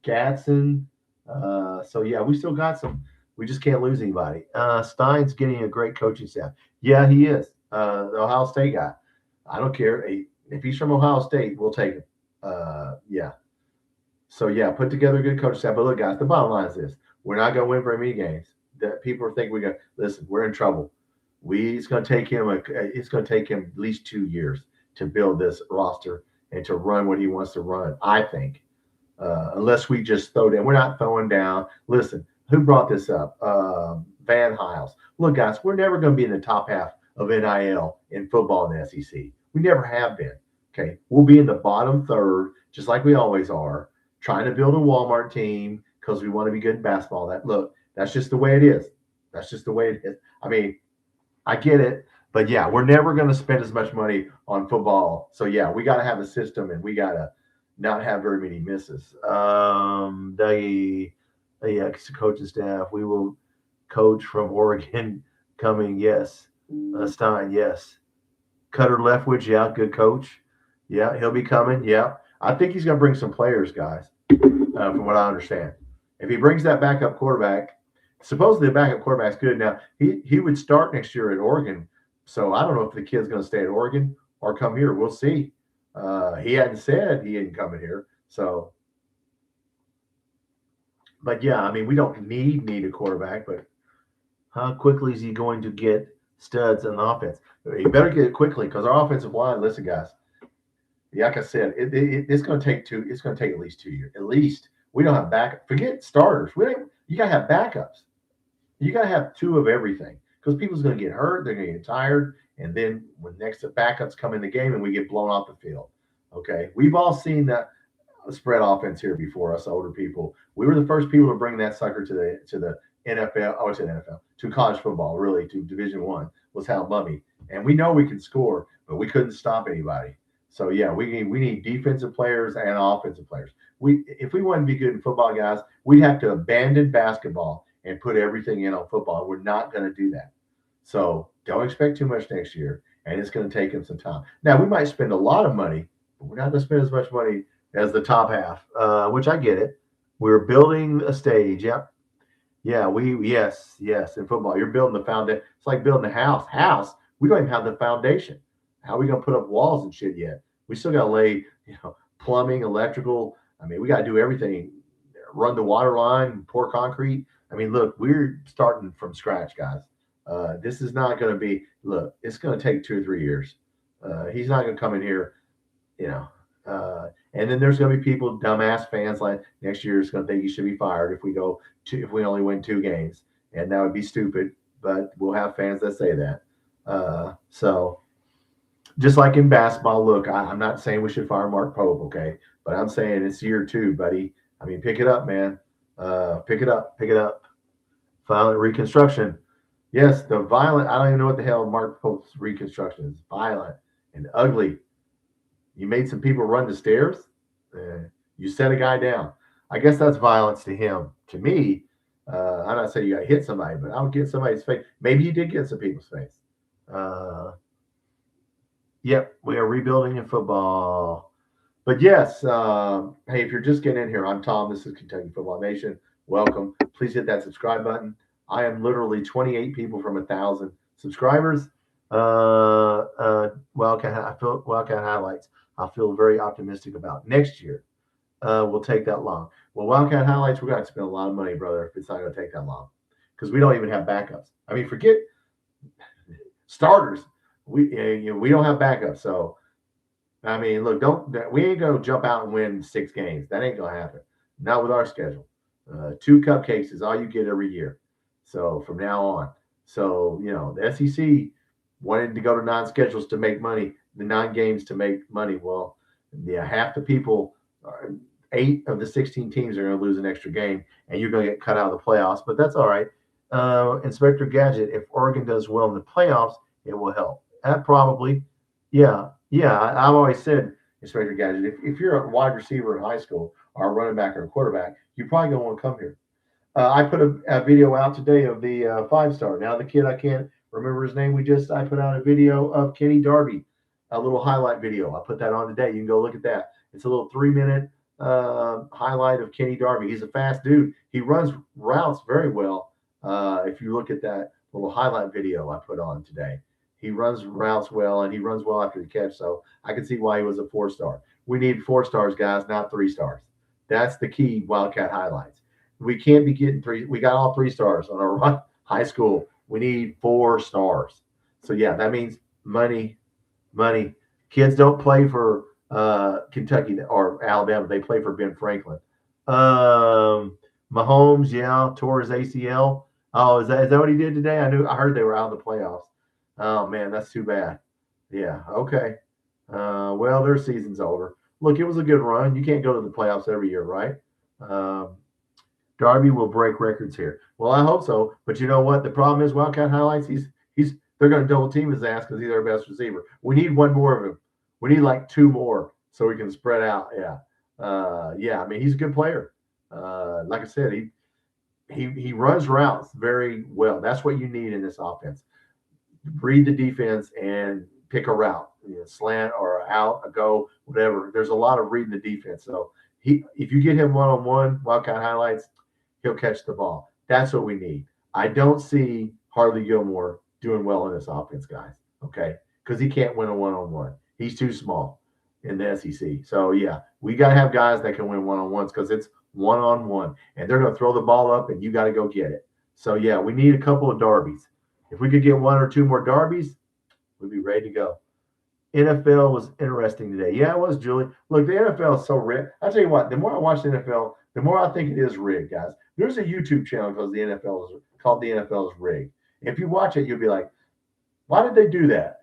Gadsden. So, yeah, we still got some. We just can't lose anybody. Stein's getting a great coaching staff. Yeah, he is. The Ohio State guy. I don't care. If he's from Ohio State, we'll take him. Yeah. So, yeah, put together a good coaching staff. But look, guys, the bottom line is this. We're not going to win very many games. That people are thinking listen, we're in trouble. It's going to take him at least 2 years to build this roster and to run what he wants to run, I think. Unless we just throw down. We're not throwing down. Listen, who brought this up? Van Hiles. Look, guys, we're never going to be in the top half of NIL in football in the SEC. We never have been. Okay. We'll be in the bottom third, just like we always are, trying to build a Walmart team because we want to be good in basketball. That's just the way it is. That's just the way it is. I mean, I get it. But yeah, we're never going to spend as much money on football. So yeah, we got to have a system, and we got to not have very many misses. The coaching staff, we will coach from Oregon coming. Yes. Stein, yes. Cutter Leftwich, yeah, good coach. Yeah, he'll be coming. Yeah. I think he's going to bring some players, guys, from what I understand. If he brings that backup quarterback, supposedly the backup quarterback's good. Now, he would start next year at Oregon. So I don't know if the kid's going to stay at Oregon or come here. We'll see. He hadn't said he ain't coming here. So, but yeah, I mean, we don't need a quarterback, but how quickly is he going to get studs in the offense? He better get it quickly because our offensive line, listen, guys, like I said, it's going to take it's going to take at least 2 years. At least we don't have backup. Forget starters. You got to have backups. You got to have two of everything because people's going to get hurt. They're going to get tired. And then when next backups come in the game and we get blown off the field. Okay. We've all seen that spread offense here before, us older people. We were the first people to bring that sucker to the NFL, to the NFL, to college football, really, to Division I, was Hal Mumme. And we know we can score, but we couldn't stop anybody. So yeah, we need defensive players and offensive players. If we want to be good in football, guys, we'd have to abandon basketball and put everything in on football. And we're not going to do that. So don't expect too much next year, and it's going to take them some time. Now, we might spend a lot of money, but we're not going to spend as much money as the top half, which I get it. We're building a stage. Yep. Yeah, yes, in football, you're building the foundation. It's like building a house. We don't even have the foundation. How are we going to put up walls and shit yet? We still got to lay, plumbing, electrical. I mean, we got to do everything. Run the water line, pour concrete. I mean, look, we're starting from scratch, guys. This is not going to be, it's going to take 2 or 3 years. He's not going to come in here, and then there's going to be people, dumbass fans, like next year is going to think he should be fired if we only win 2 games. And that would be stupid, but we'll have fans that say that. So just like in basketball, look, I'm not saying we should fire Mark Pope, okay? But I'm saying it's year 2, buddy. I mean, pick it up, man. Pick it up. Violent reconstruction. Yes, the violent. I don't even know what the hell Mark Pope's reconstruction is. Violent and ugly. You made some people run the stairs. You set a guy down. I guess that's violence to him. To me, I'm not saying you got to hit somebody, but I'll get somebody's face. Maybe you did get some people's face. Yep, we are rebuilding in football. But yes, hey, if you're just getting in here, I'm Tom. This is Kentucky Football Nation. Welcome. Please hit that subscribe button. I am literally 28 people from 1,000 subscribers. Wildcat highlights. I feel very optimistic about next year. Will take that long. Well, Wildcat highlights, we're going to spend a lot of money, brother, if it's not going to take that long, because we don't even have backups. I mean, forget starters. We don't have backups. So, I mean, look, we ain't going to jump out and win 6 games. That ain't going to happen. Not with our schedule. 2 cupcakes is all you get every year. So from now on. So, the SEC wanted to go to non-schedules to make money, the 9 games to make money. Well, yeah, half the people, 8 of the 16 teams are going to lose an extra game, and you're going to get cut out of the playoffs. But that's all right. Inspector Gadget, if Oregon does well in the playoffs, it will help. That probably, yeah. I've always said, Inspector Gadget, if you're a wide receiver in high school or a running back or a quarterback, you're probably going to want to come here. I put a video out today of the 5-star. Now the kid, I can't remember his name. I put out a video of Kenny Darby, a little highlight video. I put that on today. You can go look at that. It's a little 3-minute highlight of Kenny Darby. He's a fast dude. He runs routes very well. If you look at that little highlight video I put on today, he runs routes well, and he runs well after the catch. So I can see why he was a 4-star. We need 4 stars, guys, not 3 stars. That's the key Wildcat highlights. We can't be getting 3. We got all 3 stars on our high school. We need 4 stars. So yeah, that means money. Kids don't play for Kentucky or Alabama. They play for Ben Franklin. Mahomes, yeah, tore his ACL. Oh, is that what he did today? I heard they were out of the playoffs. Oh man, that's too bad. Yeah, okay. Well, their season's over. Look, it was a good run. You can't go to the playoffs every year, right? Um, Darby will break records here. Well, I hope so. But you know what? The problem is Wildcat highlights. They're going to double team his ass because he's our best receiver. We need one more of him. We need like two more so we can spread out. Yeah, yeah. I mean, he's a good player. Like I said, he runs routes very well. That's what you need in this offense. Read the defense and pick a route, slant or out, a go, whatever. There's a lot of reading the defense. So if you get him one-on-one, Wildcat highlights, he'll catch the ball. That's what we need. I don't see Harley Gilmore doing well in this offense, guys. Okay, because he can't win a one-on-one. He's too small in the SEC. So yeah, we got to have guys that can win one-on-ones because it's one-on-one, and they're going to throw the ball up, and you got to go get it. So yeah, we need a couple of Darbies. If we could get one or two more Darbies, we'd be ready to go. NFL was interesting today. Yeah, it was, Julie. Look, the NFL is so rigged. I tell you what, the more I watch the NFL, the more I think it is rigged, guys. There's a YouTube channel called the NFL is rigged. If you watch it, you'll be like, why did they do that?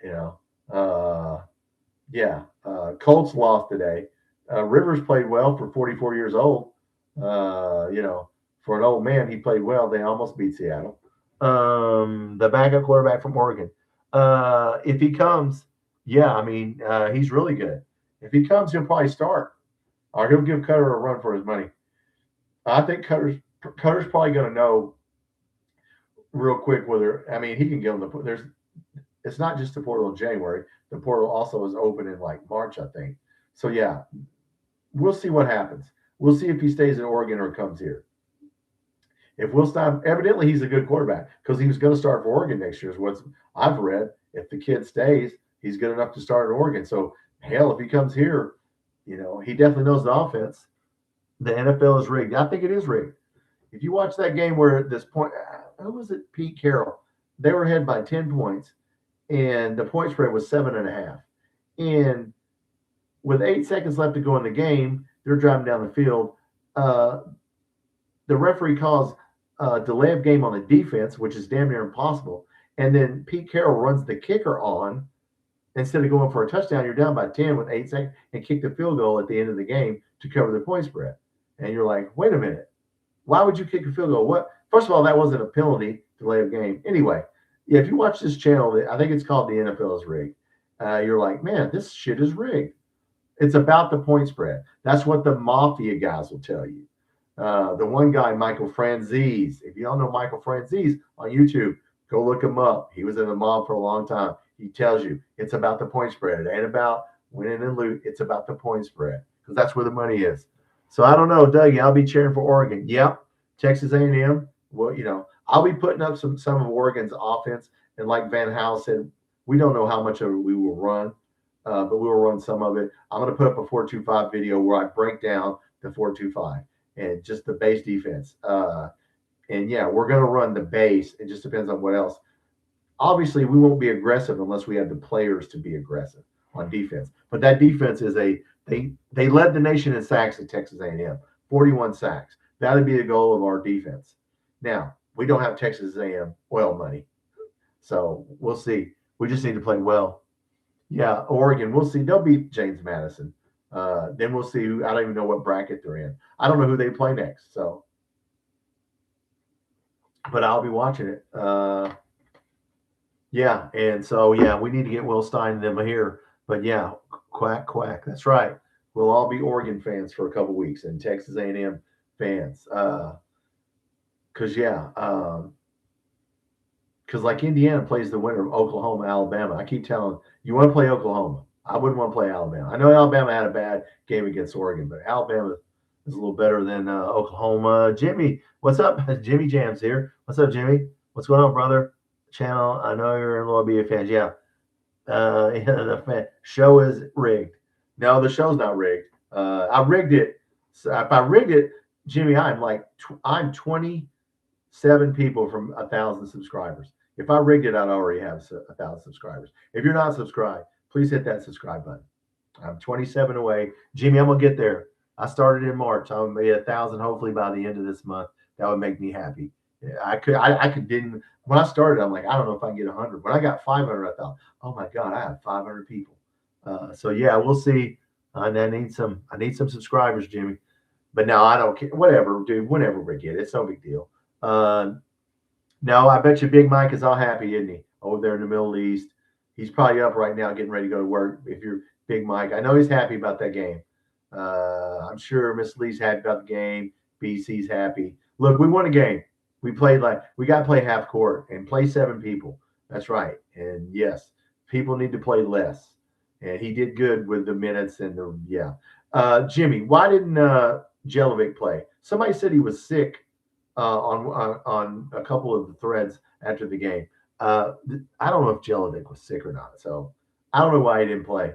Yeah. Colts lost today. Rivers played well for 44 years old. For an old man, he played well. They almost beat Seattle. The backup quarterback from Oregon. If he comes, yeah, I mean, he's really good. If he comes, he'll probably start, or he'll give Cutter a run for his money. I think Cutter's probably going to know real quick whether. I mean, he can give him the. There's. It's not just the portal in January. The portal also is open in like March, I think. So yeah, we'll see what happens. We'll see if he stays in Oregon or comes here. If Will Stein, evidently he's a good quarterback because he was going to start for Oregon next year, is what I've read. If the kid stays, he's good enough to start at Oregon. So, hell, if he comes here, he definitely knows the offense. The NFL is rigged. I think it is rigged. If you watch that game where at this point, who was it? Pete Carroll. They were ahead by 10 points, and the point spread was 7.5. And with 8 seconds left to go in the game, they're driving down the field. The referee calls delay of game on the defense, which is damn near impossible. And then Pete Carroll runs the kicker on. Instead of going for a touchdown, you're down by 10 with 8 seconds and kick the field goal at the end of the game to cover the point spread. And you're like, wait a minute. Why would you kick a field goal? What? First of all, that wasn't a penalty, delay of game. Anyway, yeah, if you watch this channel, I think it's called The NFL is Rigged. You're like, man, this shit is rigged. It's about the point spread. That's what the mafia guys will tell you. The one guy, Michael Franzese. If you don't know Michael Franzese on YouTube, go look him up. He was in the mob for a long time. He tells you it's about the point spread. It ain't about winning and loot. It's about the point spread because that's where the money is. So I don't know, Dougie. I'll be cheering for Oregon. Yep, Texas A&M. Well, I'll be putting up some of Oregon's offense. And like Van Hal said, we don't know how much of it we will run, but we will run some of it. I'm going to put up a 4-2-5 video where I break down the 4-2-5 and just the base defense. And yeah, we're going to run the base. It just depends on what else. Obviously, we won't be aggressive unless we have the players to be aggressive on defense. But that defense is they led the nation in sacks at Texas A&M, 41 sacks. That would be the goal of our defense. Now, we don't have Texas A&M oil money, so we'll see. We just need to play well. Yeah, Oregon, we'll see. They'll beat James Madison. Then we'll see who. I don't even know what bracket they're in. I don't know who they play next. So, but I'll be watching it. Yeah, and so yeah, we need to get Will Stein and them here. But yeah, quack quack. That's right. We'll all be Oregon fans for a couple weeks and Texas A&M fans. Because like Indiana plays the winner of Oklahoma, Alabama. I keep telling you want to play Oklahoma. I wouldn't want to play Alabama. I know Alabama had a bad game against Oregon, but Alabama is a little better than Oklahoma. Jimmy, what's up? Jimmy Jams here. What's up, Jimmy? What's going on, brother? Channel. I know you're a little BA fans. Yeah. The show is rigged. No, the show's not rigged. I rigged it. So if I rigged it, Jimmy, I'm 27 people from 1,000 subscribers. If I rigged it, I'd already have 1,000 subscribers. If you're not subscribed, please hit that subscribe button. I'm 27 away. Jimmy, I'm gonna get there. I started in March. I'm gonna be 1,000 hopefully by the end of this month. That would make me happy. Yeah, I could didn't when I started. I'm like, I don't know if I can get 100. When I got 500, I thought, oh my god, I have 500 people. So yeah, we'll see. And I need some subscribers, Jimmy. But no, I don't care. Whatever, dude. Whenever we get it, it's no big deal. No, I bet you Big Mike is all happy, isn't he? Over there in the Middle East. He's probably up right now getting ready to go to work. If you're Big Mike, I know he's happy about that game. I'm sure Miss Lee's happy about the game. BC's happy. Look, we won a game. We got to play half court and play 7 people. That's right. And yes, people need to play less. And he did good with the minutes and the yeah. Jimmy, why didn't Jelovic play? Somebody said he was sick on a couple of the threads after the game. I don't know if Jelinek was sick or not, so I don't know why he didn't play.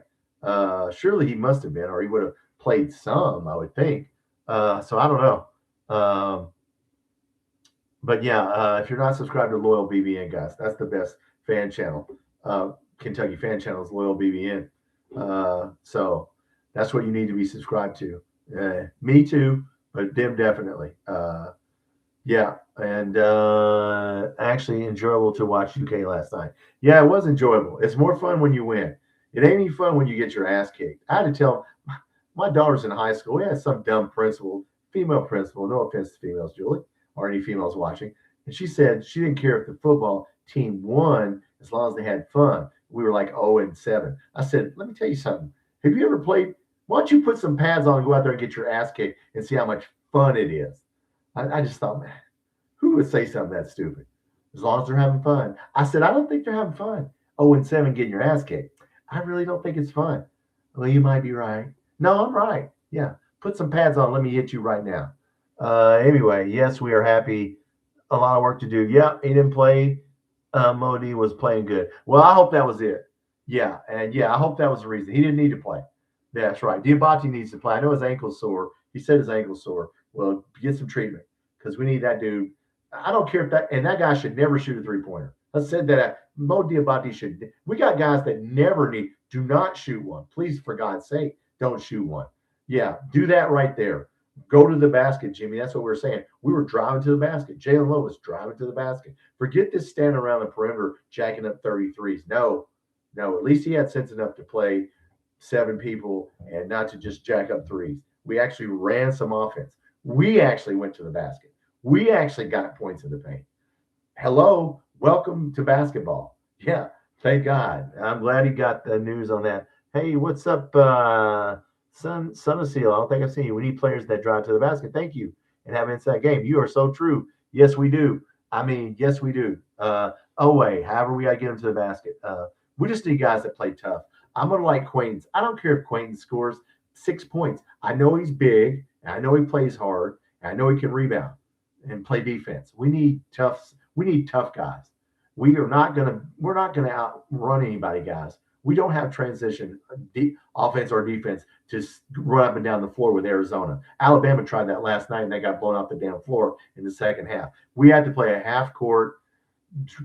Surely he must have been, or he would have played some, I would think. So I don't know. But yeah, if you're not subscribed to Loyal BBN, guys, that's the best fan channel. Kentucky fan channel is Loyal BBN. So that's what you need to be subscribed to. Me too, but them definitely. Yeah, and actually enjoyable to watch UK last night. Yeah, it was enjoyable. It's more fun when you win. It ain't any fun when you get your ass kicked. I had to tell my daughter's in high school. We had some dumb principal, female principal. No offense to females, Julie, or any females watching. And she said she didn't care if the football team won as long as they had fun. We were like 0-7. I said, let me tell you something. Have you ever played? Why don't you put some pads on and go out there and get your ass kicked and see how much fun it is? I just thought, man, who would say something that stupid? As long as they're having fun. I said, I don't think they're having fun. 0-7 getting your ass kicked. I really don't think it's fun. Well, you might be right. No, I'm right. Yeah. Put some pads on. Let me hit you right now. Anyway, yes, we are happy. A lot of work to do. Yeah, he didn't play. Modi was playing good. Well, I hope that was it. Yeah, and yeah, I hope that was the reason. He didn't need to play. That's right. Diabate needs to play. I know his ankle's sore. He said his ankle's sore. Well, get some treatment because we need that dude. I don't care if that guy should never shoot a 3-pointer. I said that Mo Diabate should. We got guys that do not shoot one. Please, for God's sake, don't shoot one. Yeah, do that right there. Go to the basket, Jimmy. That's what we were saying. We were driving to the basket. Jalen Lowe was driving to the basket. Forget this standing around the perimeter jacking up 33s. No. At least he had sense enough to play 7 people and not to just jack up threes. We actually ran some offense. We actually went to the basket. We actually got points in the paint. Hello, welcome to basketball. Yeah, thank God. I'm glad he got the news on that. Hey, what's up, Son of Seal? I don't think I've seen you. We need players that drive to the basket. Thank you. And have an inside game. You are so true. Yes, we do. I mean, yes, we do. However, we got to get them to the basket. We just need guys that play tough. I'm going to like Quaintance. I don't care if Quaintance scores 6 points. I know he's big, and I know he plays hard, and I know he can rebound and play defense. We need tough guys. We're not gonna outrun anybody, guys. We don't have transition offense or defense to run up and down the floor with Arizona. Alabama tried that last night and they got blown off the damn floor in the second half. We had to play a half court,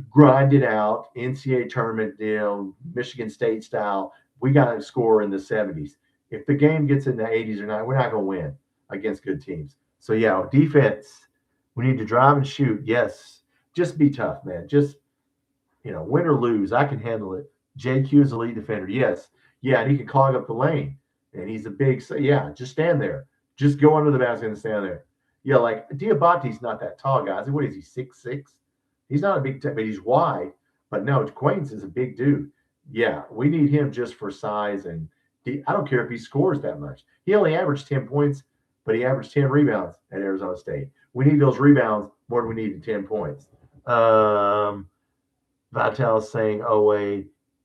grind it out, NCAA tournament deal, Michigan State style. We got to score in the 70s. If the game gets in the 80s or 90s, we're not going to win against good teams. So yeah, defense. We need to drive and shoot. Yes. Just be tough, man. Just, win or lose. I can handle it. JQ is a lead defender. Yes. Yeah, and he can clog up the lane. And he's a big, just stand there. Just go under the basket and stand there. Yeah, like Diabate's not that tall, guys. What is he, 6'6"? He's not a big, but he's wide. But no, Quaintance is a big dude. Yeah, we need him just for size. And I don't care if he scores that much. He only averaged 10 points, but he averaged 10 rebounds at Arizona State. We need those rebounds more than we need the 10 points. Vital is saying,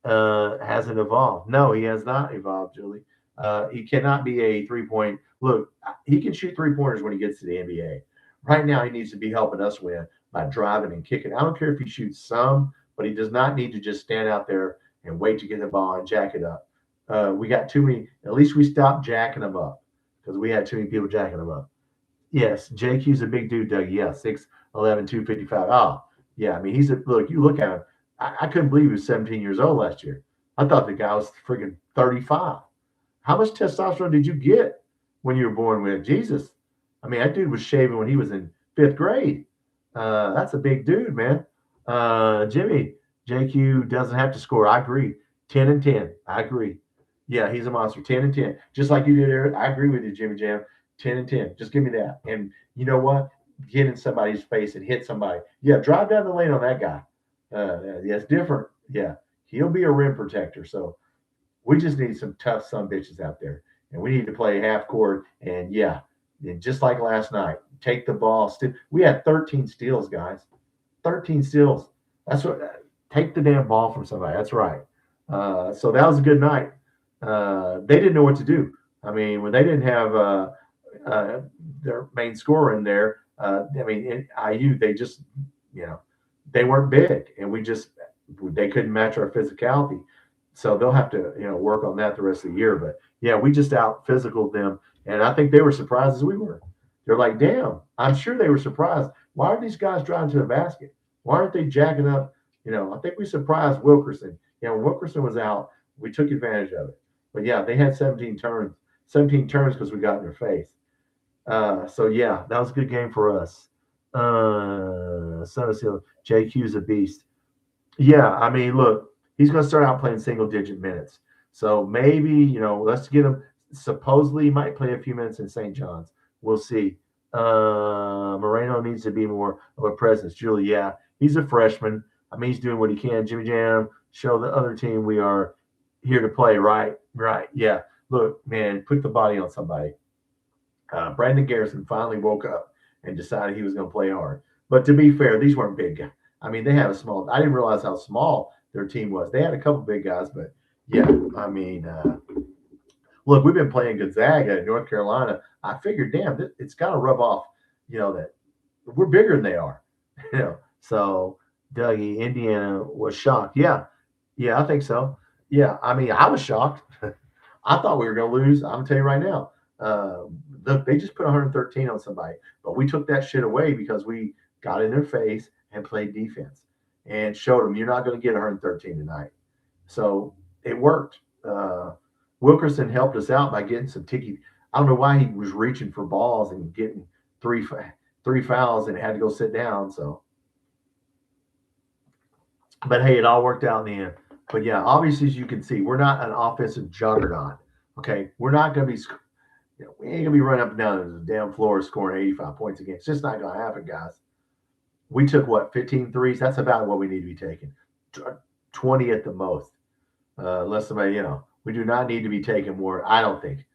hasn't evolved. No, he has not evolved, Julie. He cannot be a 3-point. Look, he can shoot 3-pointers when he gets to the NBA. Right now, he needs to be helping us win by driving and kicking. I don't care if he shoots some, but he does not need to just stand out there and wait to get the ball and jack it up. We got too many. At least we stopped jacking them up because we had too many people jacking them up. Yes, JQ's a big dude, Doug. Yeah, 6'11", 255. Oh, yeah. I mean, you look at him. I couldn't believe he was 17 years old last year. I thought the guy was freaking 35. How much testosterone did you get when you were born with? Jesus. I mean, that dude was shaving when he was in 5th grade. That's a big dude, man. Jimmy, JQ doesn't have to score. I agree. 10 and 10. I agree. Yeah, he's a monster. 10 and 10. Just like you did, Eric. I agree with you, Jimmy Jam. 10 and 10. Just give me that. And you know what? Get in somebody's face and hit somebody. Yeah, drive down the lane on that guy. Yeah, it's different. Yeah, he'll be a rim protector. So we just need some tough son bitches out there. And we need to play half court. And yeah, and just like last night, take the ball. We had 13 steals, guys. 13 steals. That's what. Take the damn ball from somebody. That's right. So that was a good night. They didn't know what to do. I mean, when they didn't have their main scorer in there, I mean, in IU, they just, they weren't big, and they couldn't match our physicality. So they'll have to, work on that the rest of the year. But yeah, we just out physicaled them, and I think they were surprised as we were. They're like, damn, I'm sure they were surprised. Why are these guys driving to the basket? Why aren't they jacking up? I think we surprised Wilkerson. When Wilkerson was out, we took advantage of it. But yeah, they had 17 turns because we got in their face. So yeah, that was a good game for us. JQ's a beast. Yeah, I mean, look, he's going to start out playing single-digit minutes. So maybe, let's get him. Supposedly, he might play a few minutes in St. John's. We'll see. Moreno needs to be more of a presence. Julie, yeah, he's a freshman. I mean, he's doing what he can. Jimmy Jam, show the other team we are here to play, right? Right, yeah. Look, man, put the body on somebody. Brandon Garrison finally woke up and decided he was going to play hard. But to be fair, these weren't big guys. I mean, they had a small – I didn't realize how small their team was. They had a couple big guys, but, yeah, I mean look, we've been playing Gonzaga in North Carolina. I figured, damn, it's got to rub off, that we're bigger than they are. So Dougie, Indiana was shocked. Yeah, I think so. Yeah, I mean, I was shocked. I thought we were going to lose. I'm going to tell you right now. They just put 113 on somebody, but we took that shit away because we got in their face and played defense and showed them you're not going to get 113 tonight. So it worked. Wilkerson helped us out by getting some ticky. I don't know why he was reaching for balls and getting three fouls and had to go sit down. So, but hey, it all worked out in the end. But yeah, obviously, as you can see, we're not an offensive juggernaut. Okay, we're not going to be. We ain't gonna be running up and down the damn floor scoring 85 points a game. It's just not gonna happen, guys. We took 15 threes. That's about what we need to be taking. 20 at the most. Unless somebody, we do not need to be taking more. I don't think.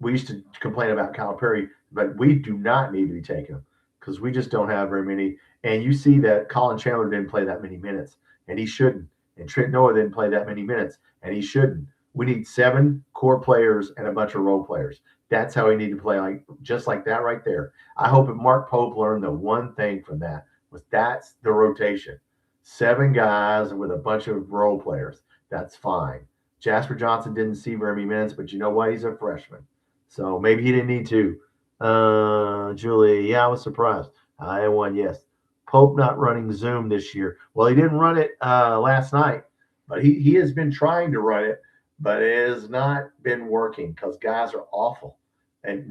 We used to complain about Calipari, but we do not need to be taking them because we just don't have very many. And you see that Colin Chandler didn't play that many minutes, and he shouldn't. And Trent Noah didn't play that many minutes, and he shouldn't. We need 7 core players and a bunch of role players. That's how we need to play, just like that right there. I hope if Mark Pope learned the one thing from that was that's the rotation. 7 guys with a bunch of role players. That's fine. Jasper Johnson didn't see very many minutes, but you know what? He's a freshman. So maybe he didn't need to. Julie, yeah, I was surprised. I won, yes. Pope not running Zoom this year. Well, he didn't run it last night, but he has been trying to run it. But it has not been working because guys are awful. And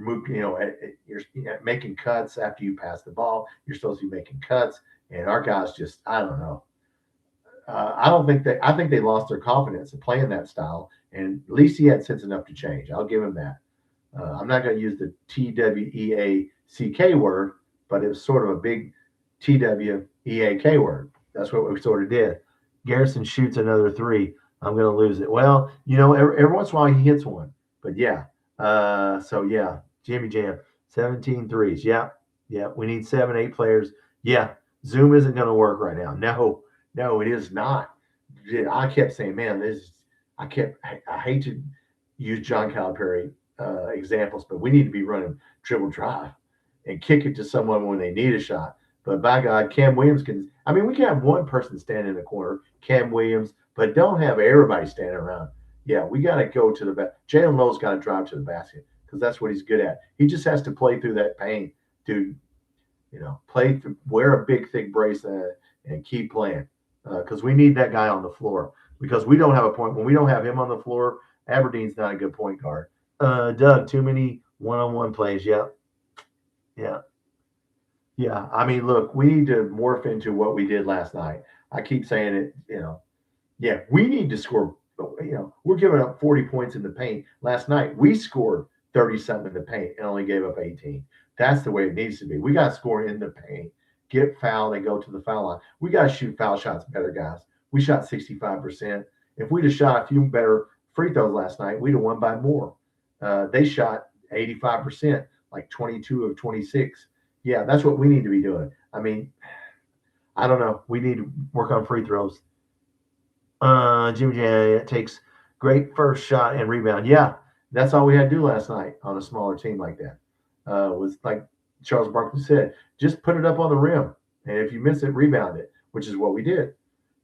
you're making cuts after you pass the ball. You're supposed to be making cuts, and our guys just, I don't know. I think they lost their confidence in playing that style. And at least he had sense enough to change. I'll give him that. I'm not going to use the TWEACK word, but it was sort of a big TWEAK word. That's what we sort of did. Garrison shoots another 3. I'm going to lose it. Well, every once in a while he hits one. But yeah. So yeah, Jimmy Jam, 17 threes. Yeah. We need 7, 8 players. Yeah. Zoom isn't going to work right now. No, it is not. I kept saying, man, I hate to use John Calipari examples, but we need to be running dribble drive and kick it to someone when they need a shot. But by God, Cam Williams we can have one person standing in the corner, Cam Williams, but don't have everybody standing around. Yeah, we got to go to the basket. Jalen Lowe's got to drive to the basket because that's what he's good at. He just has to play through that pain, dude. Wear a big, thick brace and keep playing because we need that guy on the floor because we don't have a point. When we don't have him on the floor, Aberdeen's not a good point guard. Doug, too many one-on-one plays. Yep. Yeah. Yeah. I mean, look, we need to morph into what we did last night. I keep saying it, Yeah, we need to score. We're giving up 40 points in the paint. Last night, we scored 30-something in the paint and only gave up 18. That's the way it needs to be. We got to score in the paint, get fouled, and go to the foul line. We got to shoot foul shots better, guys. We shot 65%. If we'd have shot a few better free throws last night, we'd have won by more. They shot 85%, like 22 of 26. Yeah, that's what we need to be doing. I mean, I don't know. We need to work on free throws. Jimmy J takes great first shot and rebound. Yeah, that's all we had to do last night on a smaller team like that. Was like Charles Barkley said, just put it up on the rim, and if you miss it, rebound it, which is what we did.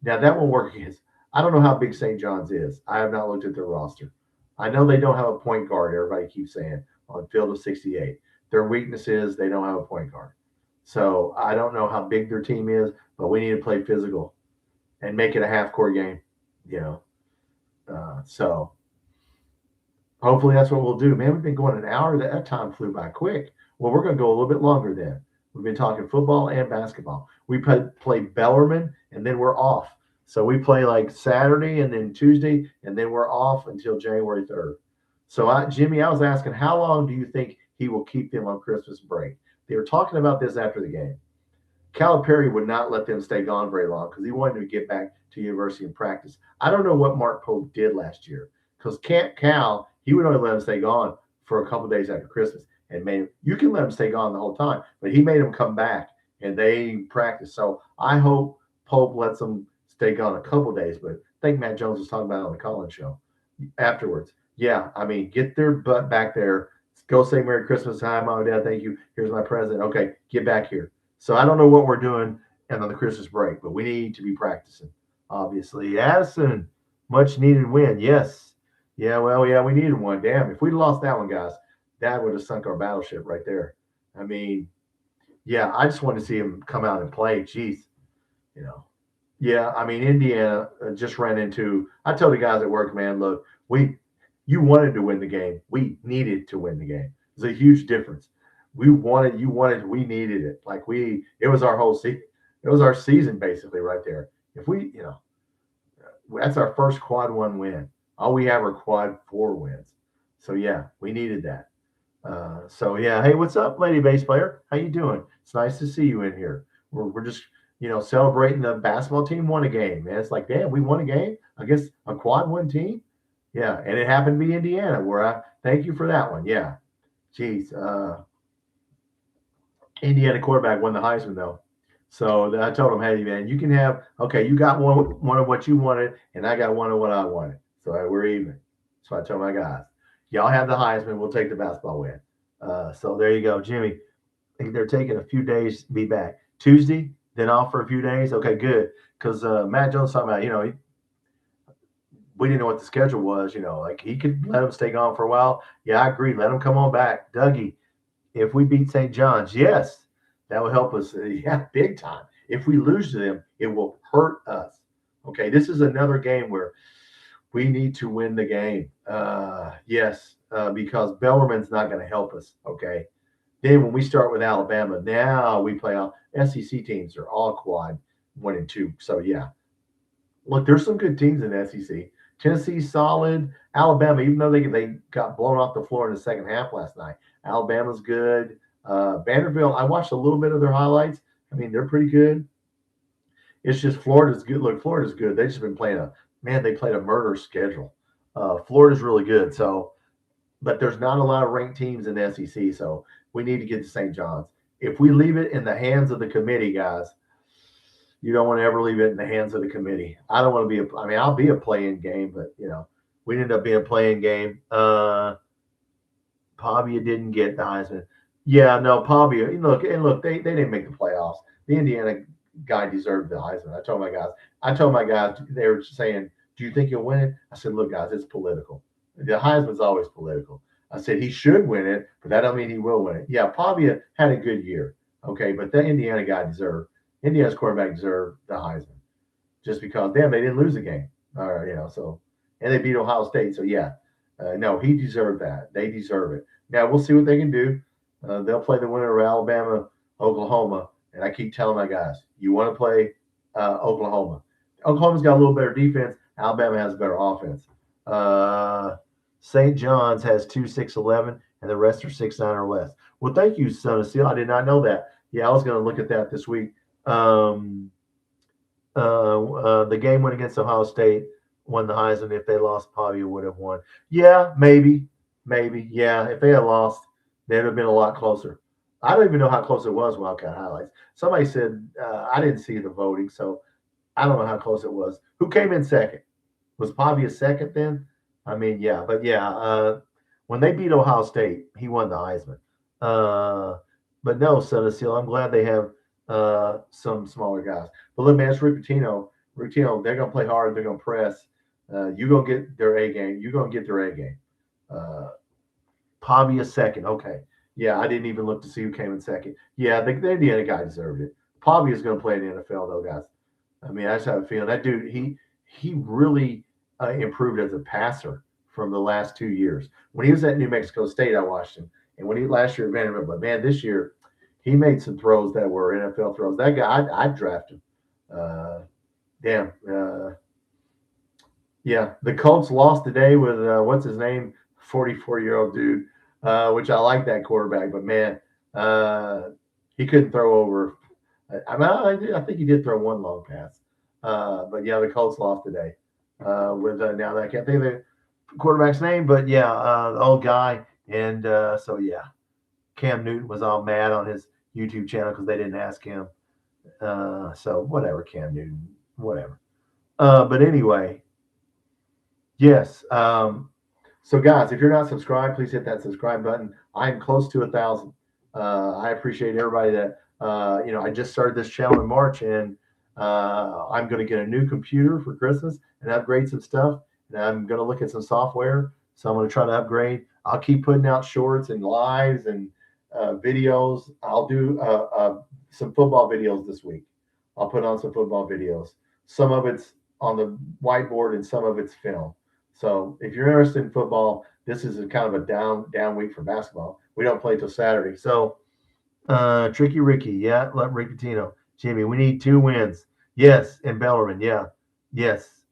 Now that won't work against. I don't know how big St. John's is. I have not looked at their roster. I know they don't have a point guard. Everybody keeps saying on field of 68. Their weakness is they don't have a point guard. So I don't know how big their team is, but we need to play physical and make it a half-court game. So hopefully that's what we'll do. Man, we've been going an hour. That time flew by quick. Well, we're going to go a little bit longer then. We've been talking football and basketball. We play Bellarmine, and then we're off. So we play like Saturday and then Tuesday, and then we're off until January 3rd. So, Jimmy, I was asking, how long do you think he will keep them on Christmas break? They were talking about this after the game. Calipari would not let them stay gone very long because he wanted to get back to university and practice. I don't know what Mark Pope did last year because Camp Cal, he would only let him stay gone for a couple of days after Christmas and made him, you can let him stay gone the whole time, but he made him come back and they practice. So I hope Pope lets them stay gone a couple of days, but I think Matt Jones was talking about it on the Collins show afterwards. Yeah, I mean, get their butt back there. Go say Merry Christmas. Hi, Mom and Dad. Thank you. Here's my present. Okay, get back here. So I don't know what we're doing and on the Christmas break, but we need to be practicing, obviously. Addison, much needed win. Yes. Yeah, well, yeah, we needed one. Damn, if we'd lost that one, guys, that would have sunk our battleship right there. I mean, yeah, I just want to see him come out and play. Jeez. Yeah, I mean, Indiana just ran into, I told the guys at work, man, look, you wanted to win the game. We needed to win the game. It's a huge difference. We needed it. It was our whole season. It was our season basically right there. If that's our first quad 1 win. All we have are quad 4 wins. So yeah, we needed that. So yeah, hey, what's up, lady bass player? How you doing? It's nice to see you in here. We're just celebrating the basketball team won a game, man. It's like, damn, we won a game against a quad 1 team. Yeah, and it happened to be Indiana. Thank you for that one. Yeah, jeez. Indiana quarterback won the Heisman though. So I told him, hey man, you can have, you got one of what you wanted, and I got one of what I wanted. So we're even. So I told my guys, y'all have the Heisman, we'll take the basketball win. So there you go, Jimmy. I think they're taking a few days to be back. Tuesday, then off for a few days. Okay, good. Because Matt Jones talking about, we didn't know what the schedule was. Like he could let him stay gone for a while. Yeah, I agree. Let him come on back, Dougie. If we beat St. John's, yes, that will help us. Yeah, big time. If we lose to them, it will hurt us. Okay, this is another game where we need to win the game. Yes, because Bellarmine's not going to help us. Okay, then when we start with Alabama, now we play out. SEC teams are all quad 1 and 2. So yeah, look, there's some good teams in the SEC. Tennessee's solid. Alabama, even though they got blown off the floor in the second half last night, Alabama's good. Vanderbilt, I watched a little bit of their highlights. I mean, they're pretty good. It's just Florida's good. Look, Florida's good. They've just been playing they played a murder schedule. Florida's really good. So, but there's not a lot of ranked teams in the SEC. So we need to get to St. John's. If we leave it in the hands of the committee, guys, you don't want to ever leave it in the hands of the committee. I don't want to be I'll be a play-in game, but we ended up being a play-in game. Pavia didn't get the Heisman. Yeah, no, Pavia. Look, they didn't make the playoffs. The Indiana guy deserved the Heisman. I told my guys, they were saying, do you think he'll win it? I said, look, guys, it's political. The Heisman's always political. I said he should win it, but that don't mean he will win it. Yeah, Pavia had a good year. Okay, but the Indiana guy Indiana's quarterback deserved the Heisman just because, they didn't lose the game. So, and they beat Ohio State. So, yeah. No, he deserved that. They deserve it. Now we'll see what they can do. They'll play the winner of Alabama, Oklahoma, and I keep telling my guys, you want to play Oklahoma. Oklahoma's got a little better defense. Alabama has a better offense. St. John's has 2-6-11, and the rest are 6-9 or less. Well, thank you, Son of Steel. I did not know that. Yeah, I was going to look at that this week. The game went against Ohio State, won the Heisman. If they lost, Pavia would have won. Yeah, maybe. Yeah, if they had lost, they'd have been a lot closer. I don't even know how close it was. Wildcat highlights. Somebody said I didn't see the voting, so I don't know how close it was. Who came in second? Was Pavia second then? I mean, yeah, but yeah, when they beat Ohio State, he won the Heisman. But no, Son of Steel, I'm glad they have some smaller guys. But look, man, it's Rick Pitino. Rick Pitino, they're going to play hard. They're going to press. You're going to get their A game. You're going to get their A game. Pavia second. Okay. Yeah, I didn't even look to see who came in second. Yeah, the Indiana guy deserved it. Pavia is going to play in the NFL, though, guys. I mean, I just have a feeling that dude, he really improved as a passer from the last 2 years. When he was at New Mexico State, I watched him. And when he last year at Vanderbilt, but man, this year he made some throws that were NFL throws. That guy, I'd draft him. Yeah, the Colts lost today with what's his name, 44-year-old dude, which I like that quarterback, but man, he couldn't throw over. I think he did throw one long pass, but yeah, the Colts lost today with now that I can't think of the quarterback's name, but yeah, the old guy, and so yeah, Cam Newton was all mad on his YouTube channel because they didn't ask him. So whatever, Cam Newton, whatever. But anyway, yes. So guys, if you're not subscribed, please hit that subscribe button. I'm close to 1,000. I appreciate everybody that I just started this channel in March, and I'm going to get a new computer for Christmas and upgrade some stuff. And I'm going to look at some software. So I'm going to try to upgrade. I'll keep putting out shorts and lives and videos. I'll do some football videos this week. I'll put on some football videos. Some of it's on the whiteboard and some of it's film. So if you're interested in football, this is a kind of a down week for basketball. We don't play till Saturday. So Tricky Ricky, yeah, let Rick Pitino. Jimmy, we need 2 wins. Yes, and Bellarmine, yeah. Yes.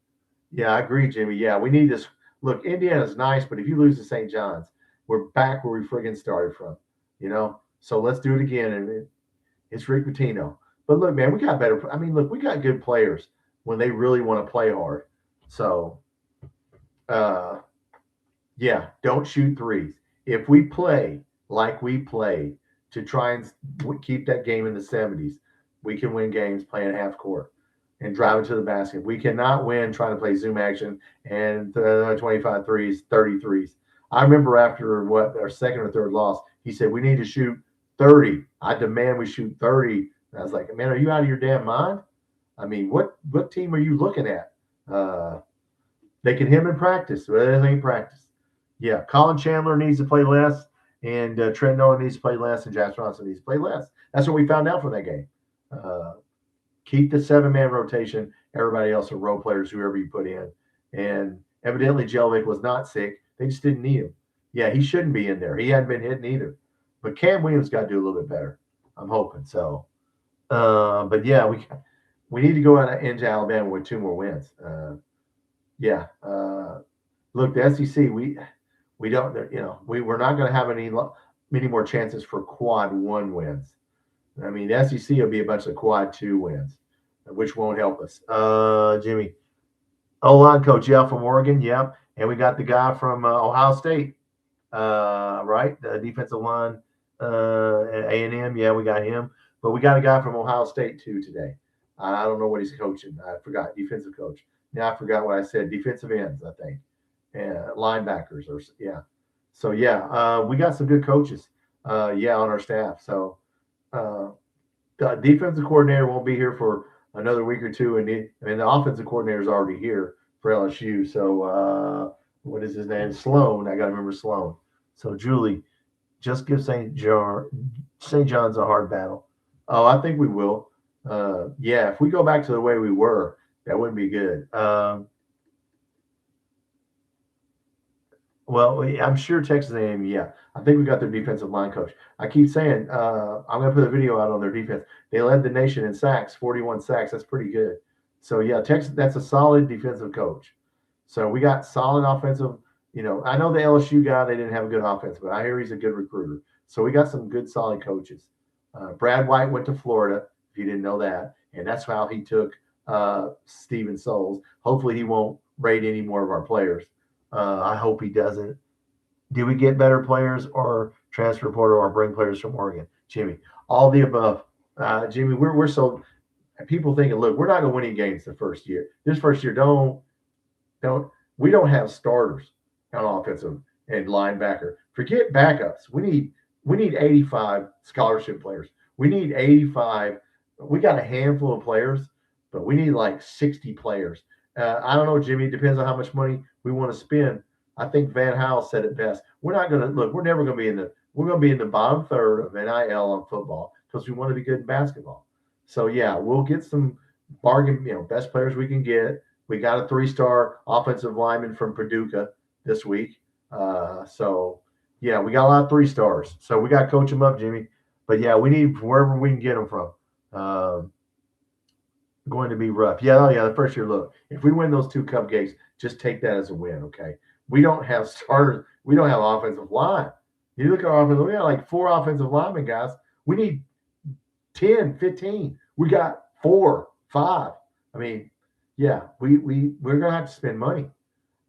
Yeah, I agree, Jimmy. Yeah, we need this. Look, Indiana's nice, but if you lose to St. John's, we're back where we friggin' started from, So let's do it again. And it's Rick Pitino. But look, man, we got better. I mean, look, we got good players when they really want to play hard. So, yeah, don't shoot threes. If we play like we played to try and keep that game in the 70s, we can win games playing half court and driving to the basket. We cannot win trying to play zoom action and 25 threes, 30 threes. I remember after our second or third loss, he said, we need to shoot 30. I demand we shoot 30. And I was like, man, are you out of your damn mind? I mean, what team are you looking at? They can him in practice. Well, they ain't practice. Yeah, Colin Chandler needs to play less, and Trent Noah needs to play less, and Jack Johnson needs to play less. That's what we found out from that game. Keep the 7-man rotation. Everybody else are role players, whoever you put in. And evidently, Jellick was not sick. They just didn't need him. Yeah, he shouldn't be in there. He hadn't been hitting either. But Cam Williams got to do a little bit better. I'm hoping so. But yeah, we need to go out into Alabama with 2 more wins. Look, the SEC, we don't, we're not going to have many more chances for quad 1 wins. I mean, the SEC will be a bunch of quad 2 wins, which won't help us. Jimmy, O-line coach, yeah, from Oregon, yeah, and we got the guy from Ohio State, right? The defensive line at A&M, yeah, we got him. But we got a guy from Ohio State too today. I don't know what he's coaching. I forgot, defensive coach. Now I forgot what I said. Defensive ends, I think, and linebackers, So yeah, we got some good coaches, on our staff. So the defensive coordinator won't be here for another week or 2, and the offensive coordinator is already here for LSU. So what is his name? Sloan. I got to remember Sloan. So Julie, just give St. John's a hard battle. Oh, I think we will. If we go back to the way we were, that wouldn't be good. Well, I'm sure Texas A&M. Yeah, I think we got their defensive line coach. I keep saying I'm going to put a video out on their defense. They led the nation in sacks, 41 sacks. That's pretty good. So yeah, Texas. That's a solid defensive coach. So we got solid offensive. I know the LSU guy. They didn't have a good offense, but I hear he's a good recruiter. So we got some good, solid coaches. Brad White went to Florida. If you didn't know that, and that's how he took Steven Souls. Hopefully, he won't rate any more of our players. I hope he doesn't. Do we get better players or transfer portal or bring players from Oregon? Jimmy, all the above. Jimmy, we're so people thinking, look, we're not going to win any games the first year. This first year, don't we don't have starters on offensive and linebacker. Forget backups. We need 85 scholarship players. We need 85. We got a handful of players, but we need like 60 players. I don't know, Jimmy. It depends on how much money we want to spend. I think Van Hal said it best. We're not going to look. We're never going to be in the. We're going to be in the bottom third of NIL on football because we want to be good in basketball. So yeah, we'll get some bargain. Best players we can get. We got a 3-star offensive lineman from Paducah this week. So yeah, we got a lot of 3-stars. So we got to coach them up, Jimmy. But yeah, we need wherever we can get them from. Going to be rough. Yeah, the first year. Look, if we win those 2 cupcakes, just take that as a win, okay? We don't have starters. We don't have offensive line. You look at our offensive, we got like 4 offensive linemen, guys. We need 10, 15. We got 4, 5. I mean, yeah, we're going to have to spend money.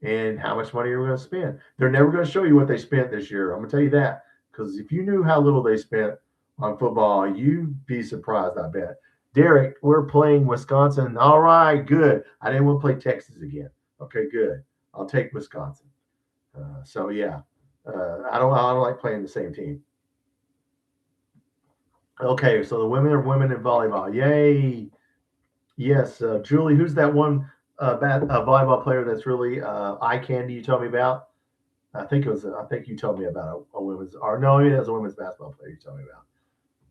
And how much money are we going to spend? They're never going to show you what they spent this year. I'm going to tell you that. Because if you knew how little they spent on football, you'd be surprised, I bet. Derek, we're playing Wisconsin. All right, good. I didn't want to play Texas again. Okay, good. I'll take Wisconsin. So yeah, I don't like playing the same team. Okay, so the women are women in volleyball. Yay! Yes, Julie, who's that one volleyball player that's really eye candy? You told me about. I think you told me about a women's. Or no, maybe that's a women's basketball player you told me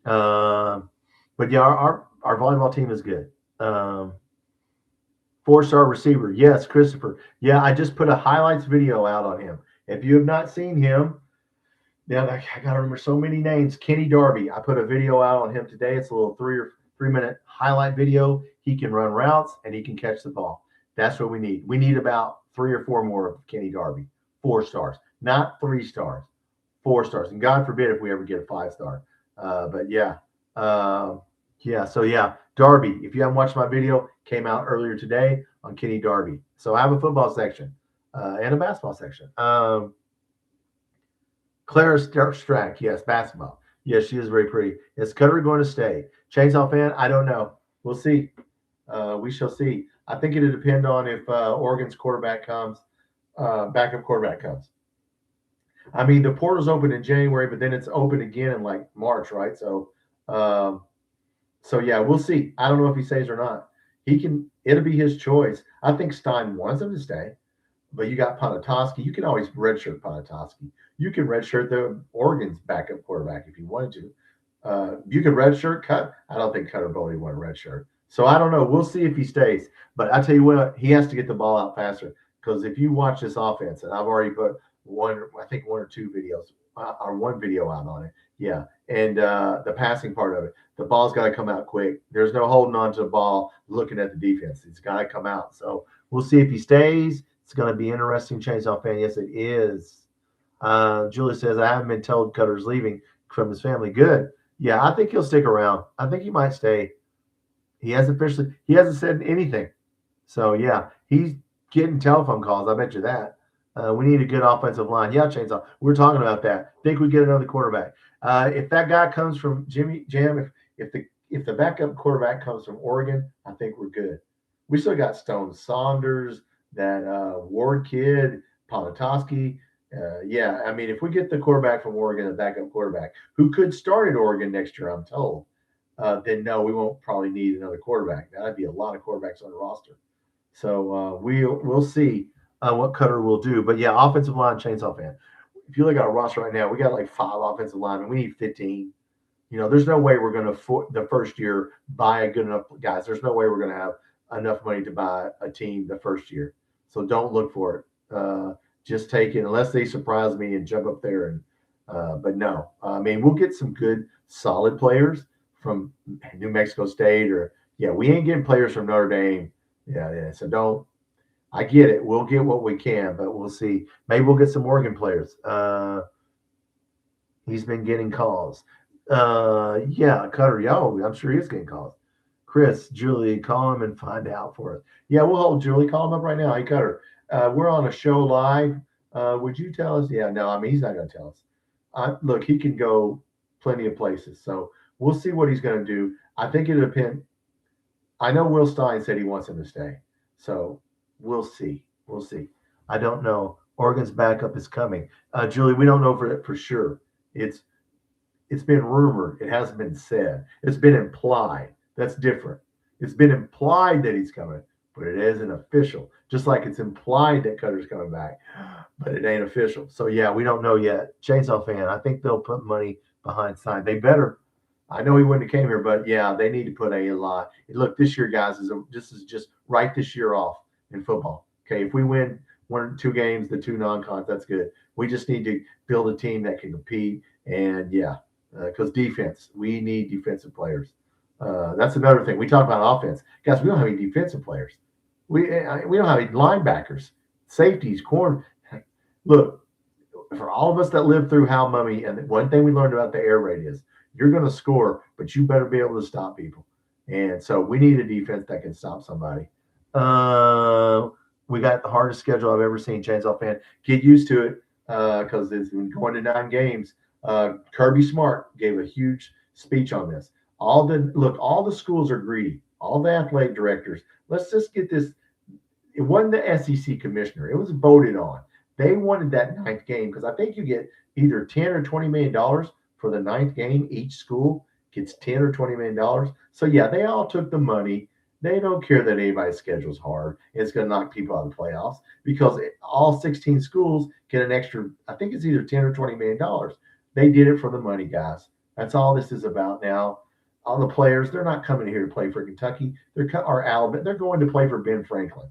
about. But yeah, our volleyball team is good. 4-star receiver. Yes, Christopher. Yeah, I just put a highlights video out on him. If you have not seen him, now I got to remember so many names. Kenny Darby. I put a video out on him today. It's a little 3-minute highlight video. He can run routes and he can catch the ball. That's what we need. We need about 3 or 4 more of Kenny Darby. 4 stars, not 3 stars. 4 stars. And God forbid if we ever get a 5-star. But yeah. Yeah, so yeah, Darby, if you haven't watched my video, came out earlier today on Kenny Darby. So I have a football section and a basketball section. Clara Strack, yes, basketball. Yes, she is very pretty. Is Cutter going to stay? Chainsaw fan, I don't know. We'll see. We shall see. I think it'll depend on if Oregon's quarterback comes, backup quarterback comes. I mean, the portal's open in January, but then it's open again in like March, right? So yeah, we'll see. I don't know if he stays or not. It'll be his choice. I think Stein wants him to stay, but you got Ponatoski. You can always redshirt Ponatoski. You can redshirt the Oregon's backup quarterback if you wanted to. You can redshirt Cut. I don't think Cutter Boley want a redshirt. So I don't know. We'll see if he stays. But I tell you what, he has to get the ball out faster because if you watch this offense, and I've already put one or 2 videos or 1 video out on it. Yeah. And the passing part of it, the ball's got to come out quick. There's no holding on to the ball, looking at the defense. It's got to come out. So we'll see if he stays. It's going to be interesting. Chainsaw fan. Yes, it is. Julie says, I haven't been told Cutter's leaving from his family. Good. Yeah, I think he'll stick around. I think he might stay. He hasn't said anything. So yeah, he's getting telephone calls. I bet you that. We need a good offensive line. Yeah, Chainsaw. We're talking about that. Think we get another quarterback. If that guy comes from Jimmy Jam, if the backup quarterback comes from Oregon, I think we're good. We still got Stone Saunders, that Ward kid, Ponatoski. Yeah, I mean, if we get the quarterback from Oregon, the backup quarterback, who could start at Oregon next year, I'm told, then no, we won't probably need another quarterback. That'd be a lot of quarterbacks on the roster. So we'll see what Cutter will do. But yeah, offensive line, Chainsaw fan. If you look at our roster right now, we got like 5 offensive linemen. We need 15. There's no way we're going to, the first year, buy a good enough guys. There's no way we're going to have enough money to buy a team the first year. So don't look for it. just take it unless they surprise me and jump up there. And but no, I mean we'll get some good solid players from New Mexico State or yeah, we ain't getting players from Notre Dame. Yeah, yeah. So don't. I get it. We'll get what we can, but we'll see. Maybe we'll get some Oregon players. He's been getting calls. Yeah, Cutter. Yo, I'm sure he's getting calls. Chris, Julie, call him and find out for us. Yeah, we'll hold Julie. Call him up right now. Hey, Cutter, we're on a show live. Would you tell us? Yeah, no, I mean, he's not going to tell us. Look, he can go plenty of places. So we'll see what he's going to do. I think it'll depend. I know Will Stein said he wants him to stay. So we'll see. We'll see. I don't know. Oregon's backup is coming. Julie, we don't know for sure. It's been rumored. It hasn't been said. It's been implied. That's different. It's been implied that he's coming, but it isn't official. Just like it's implied that Cutter's coming back, but it ain't official. So yeah, we don't know yet. Chainsaw fan, I think they'll put money behind Stein. They better. I know he wouldn't have came here, but yeah, they need to put a lot. Look, this year, guys, this is just write this year off in football. Okay, if we win 1 or 2 games, the 2 non-cons, that's good. We just need to build a team that can compete, and yeah, because defense, we need defensive players. That's another thing. We talk about offense, guys. We don't have any defensive players. We don't have any linebackers, safeties, corner. Look, for all of us that lived through Hal Mummy, and one thing we learned about the air raid is you're going to score, but you better be able to stop people. And so we need a defense that can stop somebody. We got the hardest schedule I've ever seen, Chainsaw fan. Get used to it because it's been going to 9 games. Kirby Smart gave a huge speech on this. All the schools are greedy. All the athletic directors. Let's just get this. It wasn't the SEC commissioner. It was voted on. They wanted that 9th game because I think you get either $10 or $20 million for the 9th game. Each school gets $10 or $20 million. So yeah, they all took the money. They don't care that anybody's schedule's hard. It's going to knock people out of the playoffs because all 16 schools get an extra. I think it's either $10 or $20 million. They did it for the money, guys. That's all this is about now. All the players, they're not coming here to play for Kentucky. Or Alabama. They're going to play for Ben Franklin.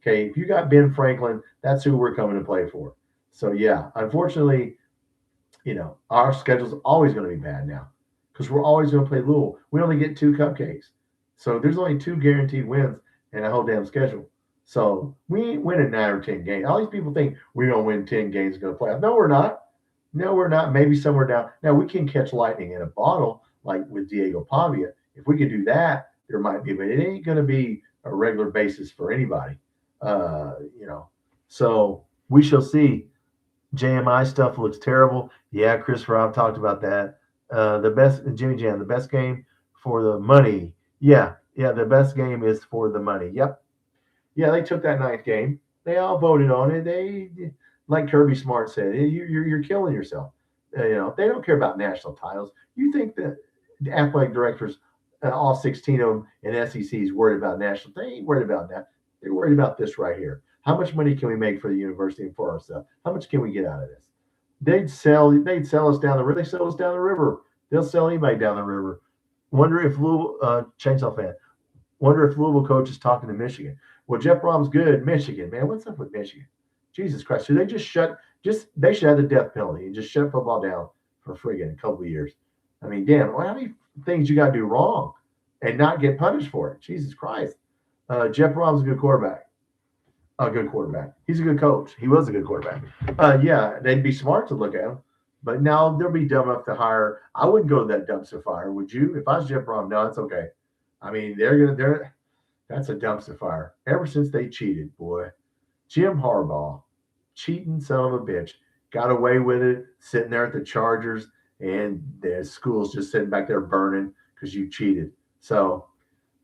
Okay, if you got Ben Franklin, that's who we're coming to play for. So yeah, unfortunately, our schedule's always going to be bad now because we're always going to play Louisville. We only get 2 cupcakes. So there's only 2 guaranteed wins in a whole damn schedule. So we ain't winning 9 or 10 games. All these people think we're going to win 10 games and go to playoffs. No, we're not. No, we're not. Maybe somewhere down. Now, we can catch lightning in a bottle like with Diego Pavia. If we can do that, there might be, but it ain't going to be a regular basis for anybody. So we shall see. JMI stuff looks terrible. Yeah, Christopher, I've talked about that. The best, Jimmy Jam, the best game for the money. Yeah, the best game is for the money. Yep. Yeah, they took that 9th game. They all voted on it. They, like Kirby Smart said, you're killing yourself. They don't care about national titles. You think that the athletic directors, all 16 of them in SEC is worried about national? They ain't worried about that. They're worried about this right here. How much money can we make for the university and for ourselves? How much can we get out of this? They'd sell us down the river. They sell us down the river. They'll sell anybody down the river. Wonder if Chainsaw fan. Wonder if Louisville coach is talking to Michigan. Well, Jeff Brom's good. Michigan, man, what's up with Michigan? Jesus Christ! Should they they should have the death penalty and just shut football down for friggin' a couple of years. I mean, damn, how many things you got to do wrong and not get punished for it? Jesus Christ! Jeff Brom's a good quarterback. A good quarterback. He's a good coach. He was a good quarterback. Yeah, they'd be smart to look at him. But now they'll be dumb enough to hire. I wouldn't go to that dumpster fire, would you? If I was Jeff Brom, no, it's okay. I mean, that's a dumpster fire. Ever since they cheated, boy. Jim Harbaugh, cheating son of a bitch, got away with it, sitting there at the Chargers, and the school's just sitting back there burning because you cheated. So,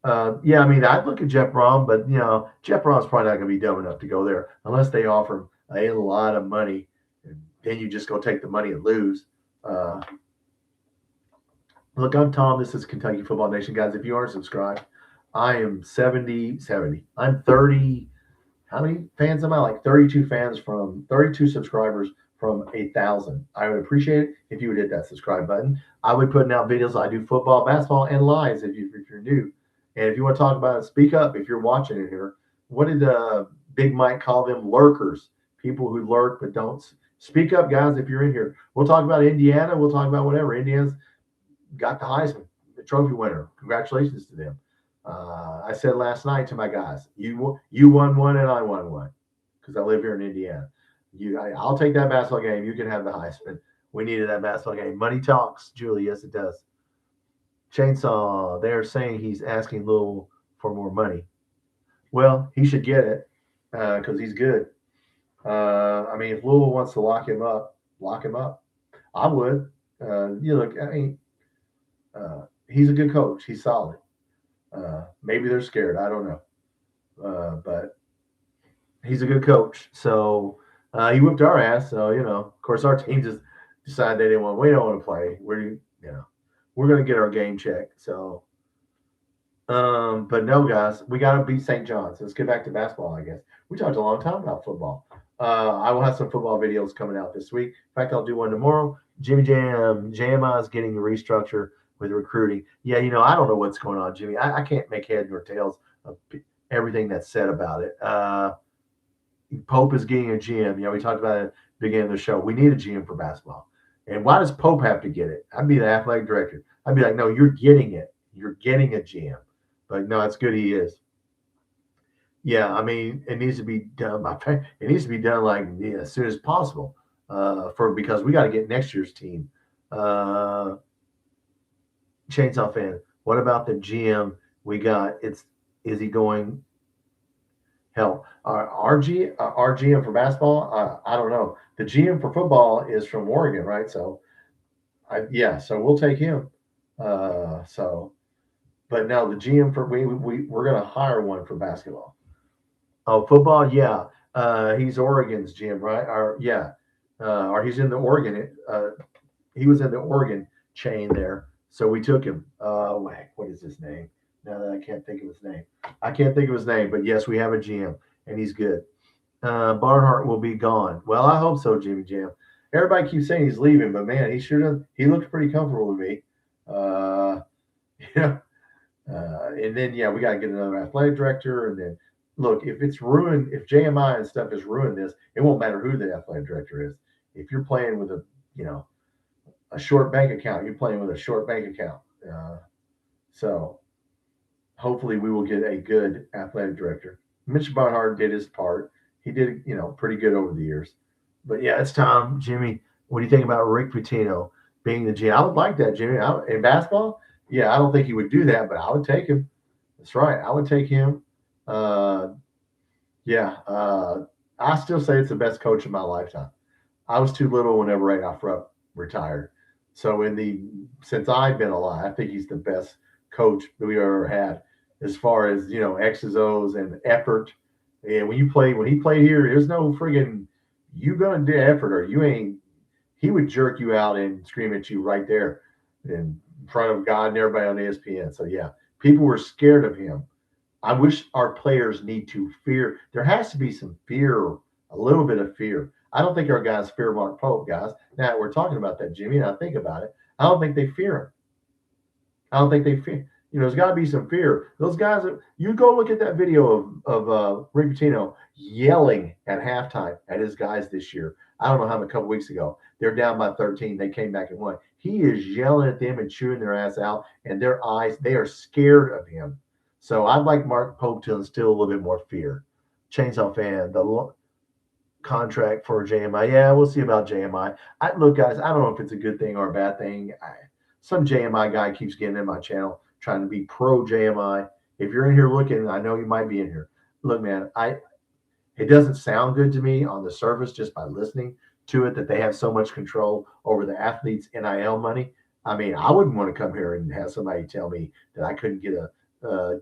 yeah, I mean, I'd look at Jeff Brom, but, Jeff Brom's probably not going to be dumb enough to go there unless they offer him a lot of money. Then you just go take the money and lose. Look, I'm Tom. This is Kentucky Football Nation. Guys, if you aren't subscribed, I am 70. I'm 30. How many fans am I? Like 32 subscribers from 1,000. I would appreciate it if you would hit that subscribe button. I would put out videos. I do football, basketball, and lives if you're new. And if you want to talk about it, speak up if you're watching it here. What did Big Mike call them? Lurkers. people who lurk but don't speak up, guys. If you're in here, we'll talk about Indiana. We'll talk about whatever. Indiana's got the Heisman, the trophy winner. Congratulations to them. I said last night to my guys, you won one and I won one because I live here in Indiana. I'll take that basketball game. You can have the Heisman. We needed that basketball game. Money talks, Julie. Yes, it does. Chainsaw, they're saying he's asking Louisville for more money. Well, he should get it because he's good. I mean, if Louisville wants to lock him up. I would. He's a good coach. He's solid. Maybe they're scared. I don't know. But he's a good coach. So he whipped our ass. So, of course, our team just decided we don't want to play. We're going to get our game checked. So, but no, guys, we got to beat St. John's. Let's get back to basketball, I guess. We talked a long time about football. I will have some football videos coming out this week. In fact, I'll do one tomorrow. Jimmy JMI is getting the restructure with recruiting. Yeah, I don't know what's going on, Jimmy. I can't make head nor tails of everything that's said about it. Pope is getting a GM. We talked about it at the beginning of the show. We need a GM for basketball. And why does Pope have to get it? I'd be the athletic director. I'd be like, no, you're getting it. You're getting a GM. But no, it's good he is. Yeah, I mean, it needs to be done as soon as possible because we got to get next year's team. Chainsaw fan, what about the GM we got? Is he going? Hell, our GM for basketball, I don't know. The GM for football is from Oregon, right? So, so we'll take him. But no, the GM for we're going to hire one for basketball. Oh, football, yeah. He's Oregon's GM, right? Or he's in the Oregon. He was in the Oregon chain there, so we took him. What is his name? Now that I can't think of his name. But yes, we have a GM, and he's good. Barnhart will be gone. Well, I hope so, Jimmy Jam. Everybody keeps saying he's leaving, but man, he sure does. He looks pretty comfortable with me. And then we got to get another athletic director, and then. Look, if it's ruined, if JMI and stuff has ruined this, it won't matter who the athletic director is. If you're playing with a short bank account, you're playing with a short bank account. So hopefully we will get a good athletic director. Mitch Barnhart did his part. He did, pretty good over the years. But yeah, it's time, Jimmy. What do you think about Rick Pitino being the GM? I would like that, Jimmy. In basketball, I don't think he would do that, but I would take him. That's right. I would take him. I still say it's the best coach of my lifetime. I was too little whenever Ray Alfrup retired. So since I've been alive, I think he's the best coach that we ever had as far as, X's, O's and effort. And when he played here, there's no friggin' you gonna do effort or you ain't. He would jerk you out and scream at you right there in front of God and everybody on ESPN. So people were scared of him. I wish our players need to fear. There has to be some fear, a little bit of fear. I don't think our guys fear Mark Pope, guys. Now, we're talking about that, Jimmy, and I think about it. I don't think they fear him. I don't think they fear. There's got to be some fear. Those guys, you go look at that video of Rick Pitino yelling at halftime at his guys this year. I don't know how many, a couple weeks ago. They're down by 13. They came back and won. He is yelling at them and chewing their ass out, and their eyes, they are scared of him. So I'd like Mark Pope to instill a little bit more fear. Chainsaw fan, the contract for JMI. Yeah, we'll see about JMI. Look, guys, I don't know if it's a good thing or a bad thing. Some JMI guy keeps getting in my channel trying to be pro JMI. If you're in here looking, I know you might be in here. Look, man, it doesn't sound good to me on the surface just by listening to it that they have so much control over the athletes' NIL money. I mean, I wouldn't want to come here and have somebody tell me that I couldn't get a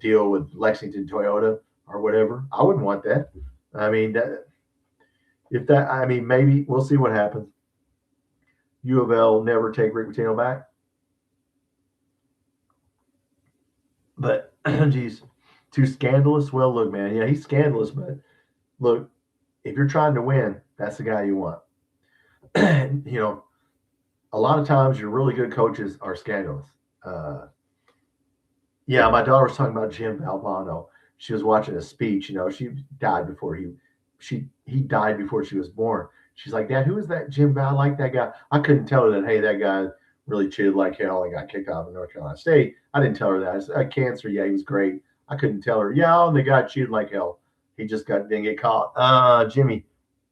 deal with Lexington Toyota or whatever. I wouldn't want that. I mean, maybe we'll see what happens. U of L never take Rick Pitino back. But, geez, too scandalous? Well, look, man, he's scandalous, but look, if you're trying to win, that's the guy you want. A lot of times your really good coaches are scandalous. My daughter was talking about Jim Valvano. She was watching a speech. She died before he he died before she was born. She's like, Dad, who is that Jim Val? I like that guy. I couldn't tell her that, hey, that guy really cheated like hell and got kicked out of North Carolina State. I didn't tell her that. I said, cancer, yeah, he was great. I couldn't tell her, yeah, and the guy cheated like hell. He just didn't get caught. Jimmy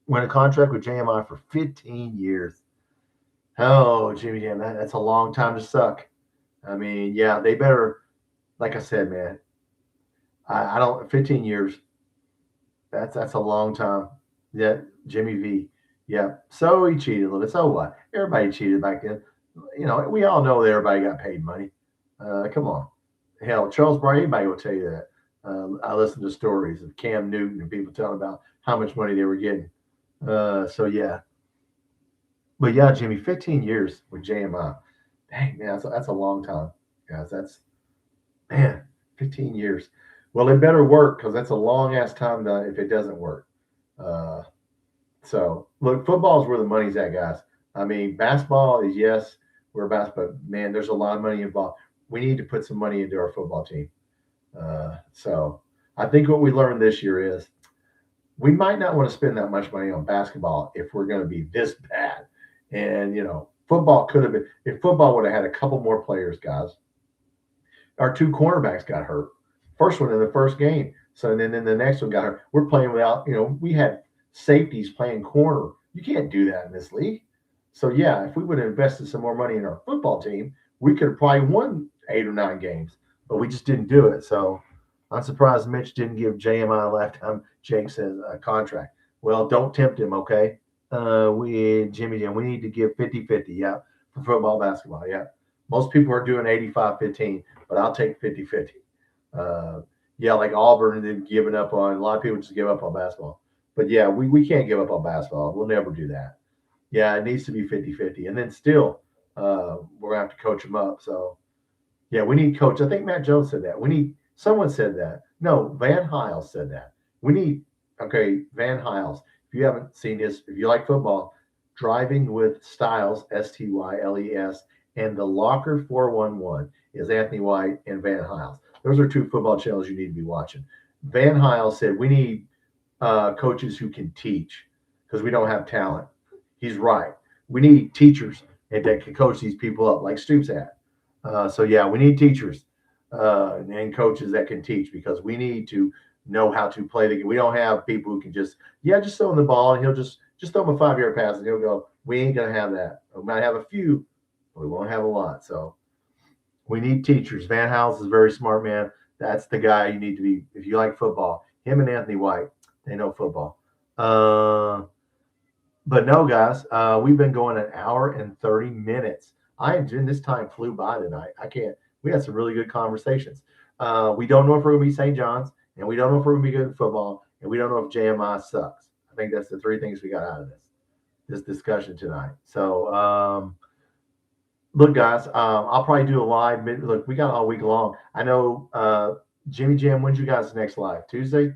went a contract with JMI for 15 years. Oh, Jimmy Jam, that's a long time to suck. I mean, yeah, they better, like I said, man, I don't, 15 years, that's a long time. Yeah, Jimmy V. Yeah. So he cheated a little bit. So what? Everybody cheated back then. You know, we all know that everybody got paid money. Come on. Hell, Charles Bryant, anybody will tell you that. I listened to stories of Cam Newton and people telling about how much money they were getting. So yeah. But yeah, Jimmy, 15 years with JMI. Dang, man, that's a long time. Guys, that's man, 15 years. Well, it better work because that's a long ass time if it doesn't work. Uh, so look, football is where the money's at, guys. I mean, basketball is yes, we're basketball, but man, there's a lot of money involved. We need to put some money into our football team. So I think what we learned this year is we might not want to spend that much money on basketball if we're going to be this bad. And football could have been if football would have had a couple more players, guys. Our two cornerbacks got hurt. First one in the first game. So then the next one got hurt. We're playing without, we had safeties playing corner. You can't do that in this league. So yeah, if we would have invested some more money in our football team, we could have probably won 8 or 9 games. But we just didn't do it. So I'm surprised Mitch didn't give JMI lifetime Jake says a contract. Well, don't tempt him, okay? Jimmy Jim, we need to give 50-50, yeah, for football, basketball, yeah. Most people are doing 85-15, but I'll take 50-50. Yeah, like Auburn and then giving up on, a lot of people just give up on basketball. But yeah, we can't give up on basketball. We'll never do that. Yeah, it needs to be 50-50. And then still, we're going to have to coach them up. So, yeah, we need coach. I think Matt Jones said that. Someone said that. No, Van Hiles said that. Van Hiles. If you haven't seen this, if you like football, Driving with Styles, Styles, and The Locker 411 is Anthony White and Van Hiles. Those are 2 football channels you need to be watching. Van Hiles said we need coaches who can teach because we don't have talent. He's right. We need teachers that can coach these people up like Stoops had. So yeah, we need teachers and coaches that can teach because we need to know how to play the game. We don't have people who can just throw him the ball and he'll just throw him a 5-yard pass and he'll go. We ain't gonna have that. We might have a few, but we won't have a lot. So we need teachers. Van Hiles is a very smart man. That's the guy you need to be if you like football. Him and Anthony White, they know football. But no, guys, we've been going an hour and 30 minutes. This time flew by tonight. We had some really good conversations. We don't know if we're going to be St. John's, and we don't know if we're going to be good in football, and we don't know if JMI sucks. I think that's the 3 things we got out of this discussion tonight. So, look, guys, I'll probably do a live. Look, we got all week long. I know Jimmy Jam, when's you guys' next live? Tuesday?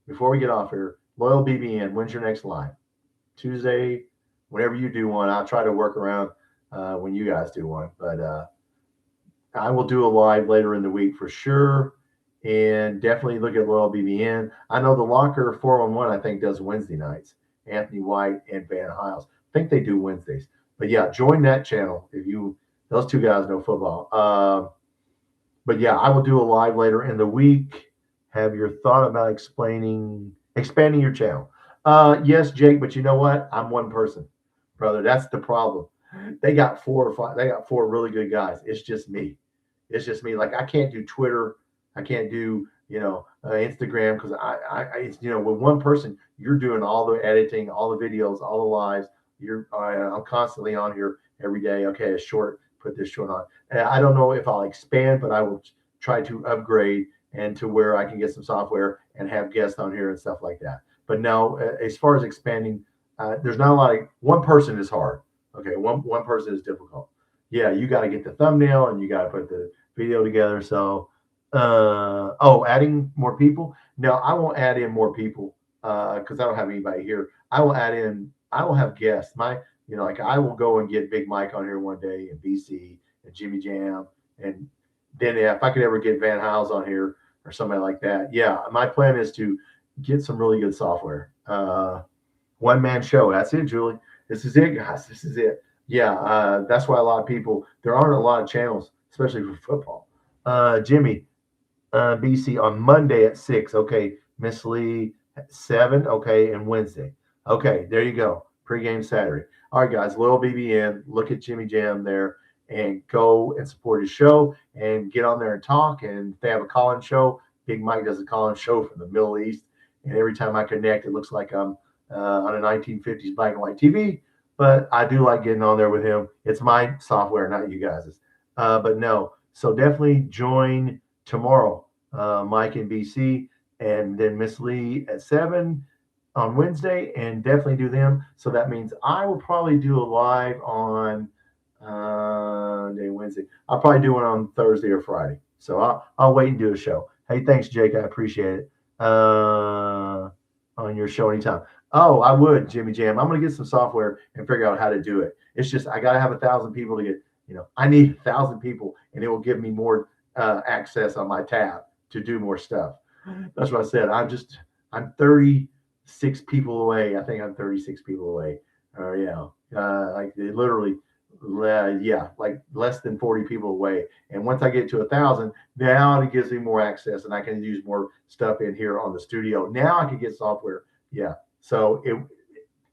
Before we get off here, Loyal BBN, when's your next live? Tuesday, whenever you do one. I'll try to work around when you guys do one. But I will do a live later in the week for sure. And definitely look at Loyal BBN. I know the Locker 411, I think, does Wednesday nights. Anthony White and Van Hiles. I think they do Wednesdays. But yeah, join that channel if those 2 guys know football. But yeah, I will do a live later in the week. Have your thought about expanding your channel? Yes, Jake, but you know what? I'm one person, brother. That's the problem. They got 4 or 5. They got 4 really good guys. It's just me. Like I can't do Twitter. I can't do Instagram because it's with one person you're doing all the editing, all the videos, all the lives. I'm constantly on here every day. Okay, a short. Put this short on. And I don't know if I'll expand, but I will try to upgrade and to where I can get some software and have guests on here and stuff like that. But no, as far as expanding, there's not a lot of one person is hard. Okay, one person is difficult. Yeah, you got to get the thumbnail and you got to put the video together. So, adding more people. No, I won't add in more people because I don't have anybody here. I will have guests. I will go and get Big Mike on here one day and BC and Jimmy Jam. And then if I could ever get Van Hiles on here or somebody like that. Yeah, my plan is to get some really good software. One man show. That's it, Julie. This is it, guys. This is it. Yeah, that's why a lot of people, there aren't a lot of channels, especially for football. Jimmy, BC on Monday at 6. Okay. Miss Lee at 7. Okay. And Wednesday. Okay. There you go. Pregame Saturday. All right, guys. Little BBN. Look at Jimmy Jam there and go and support his show and get on there and talk. And if they have a call-in show, Big Mike does a call-in show from the Middle East. And every time I connect, it looks like I'm on a 1950s black and white TV. But I do like getting on there with him. It's my software, not you guys's. But no. So definitely join tomorrow. Mike in BC, and then Miss Lee at 7 on Wednesday, and definitely do them. So that means I will probably do a live on Wednesday. I'll probably do one on Thursday or Friday. So I'll wait and do a show. Hey, thanks, Jake. I appreciate it. On your show anytime. Oh, I would, Jimmy Jam. I'm gonna get some software and figure out how to do it. It's just I gotta have 1,000 people to get. I need 1,000 people, and it will give me more access on my tab to do more stuff. That's what I said. I'm 36 people away. I think I'm 36 people away. Like literally, like less than 40 people away. And once I get to 1,000, now it gives me more access, and I can use more stuff in here on the studio. Now I can get software. Yeah. So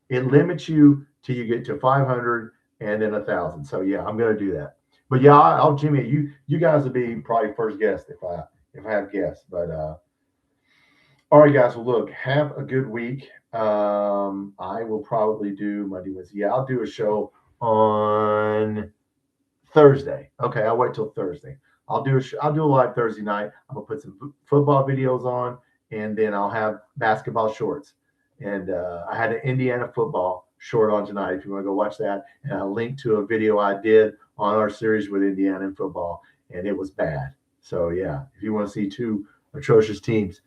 it limits you till you get to 500 and then 1,000. So yeah, I'm gonna do that. But yeah, I'll Jimmy. You guys will be probably first guest if I have guests. But all right, guys. Well, look, have a good week. I will probably do Monday, Wednesday. Yeah, I'll do a show on Thursday. Okay, I'll wait till Thursday. I'll do a live Thursday night. I'm gonna put some football videos on, and then I'll have basketball shorts. And I had an Indiana football short on tonight. If you want to go watch that, and I'll link to a video I did on our series with Indiana in football, and it was bad. So yeah, if you want to see two atrocious teams,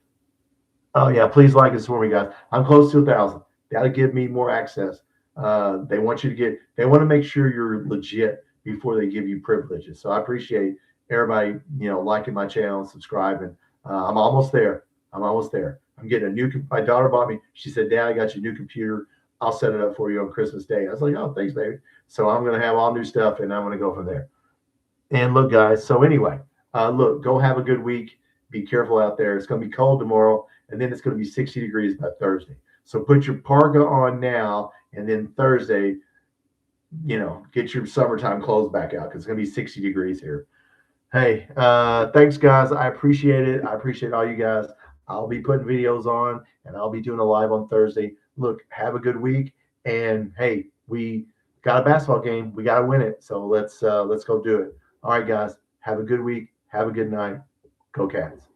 oh yeah, please like and support me, guys. I'm close to 1,000. That'll give me more access. They want to make sure you're legit before they give you privileges. So I appreciate everybody, liking my channel and subscribing. I'm almost there. I'm getting my daughter bought me. She said, "Dad, I got your new computer. I'll set it up for you on Christmas Day." I was like, "Oh, thanks, baby." So I'm going to have all new stuff, and I'm going to go from there. And look, guys. So anyway, look, go have a good week. Be careful out there. It's going to be cold tomorrow, and then it's going to be 60 degrees by Thursday. So put your parka on now, and then Thursday, get your summertime clothes back out because it's going to be 60 degrees here. Hey, thanks, guys. I appreciate it. I appreciate all you guys. I'll be putting videos on, and I'll be doing a live on Thursday. Look, have a good week. And hey, we got a basketball game. We got to win it. So let's go do it. All right, guys. Have a good week. Have a good night. Go Cats.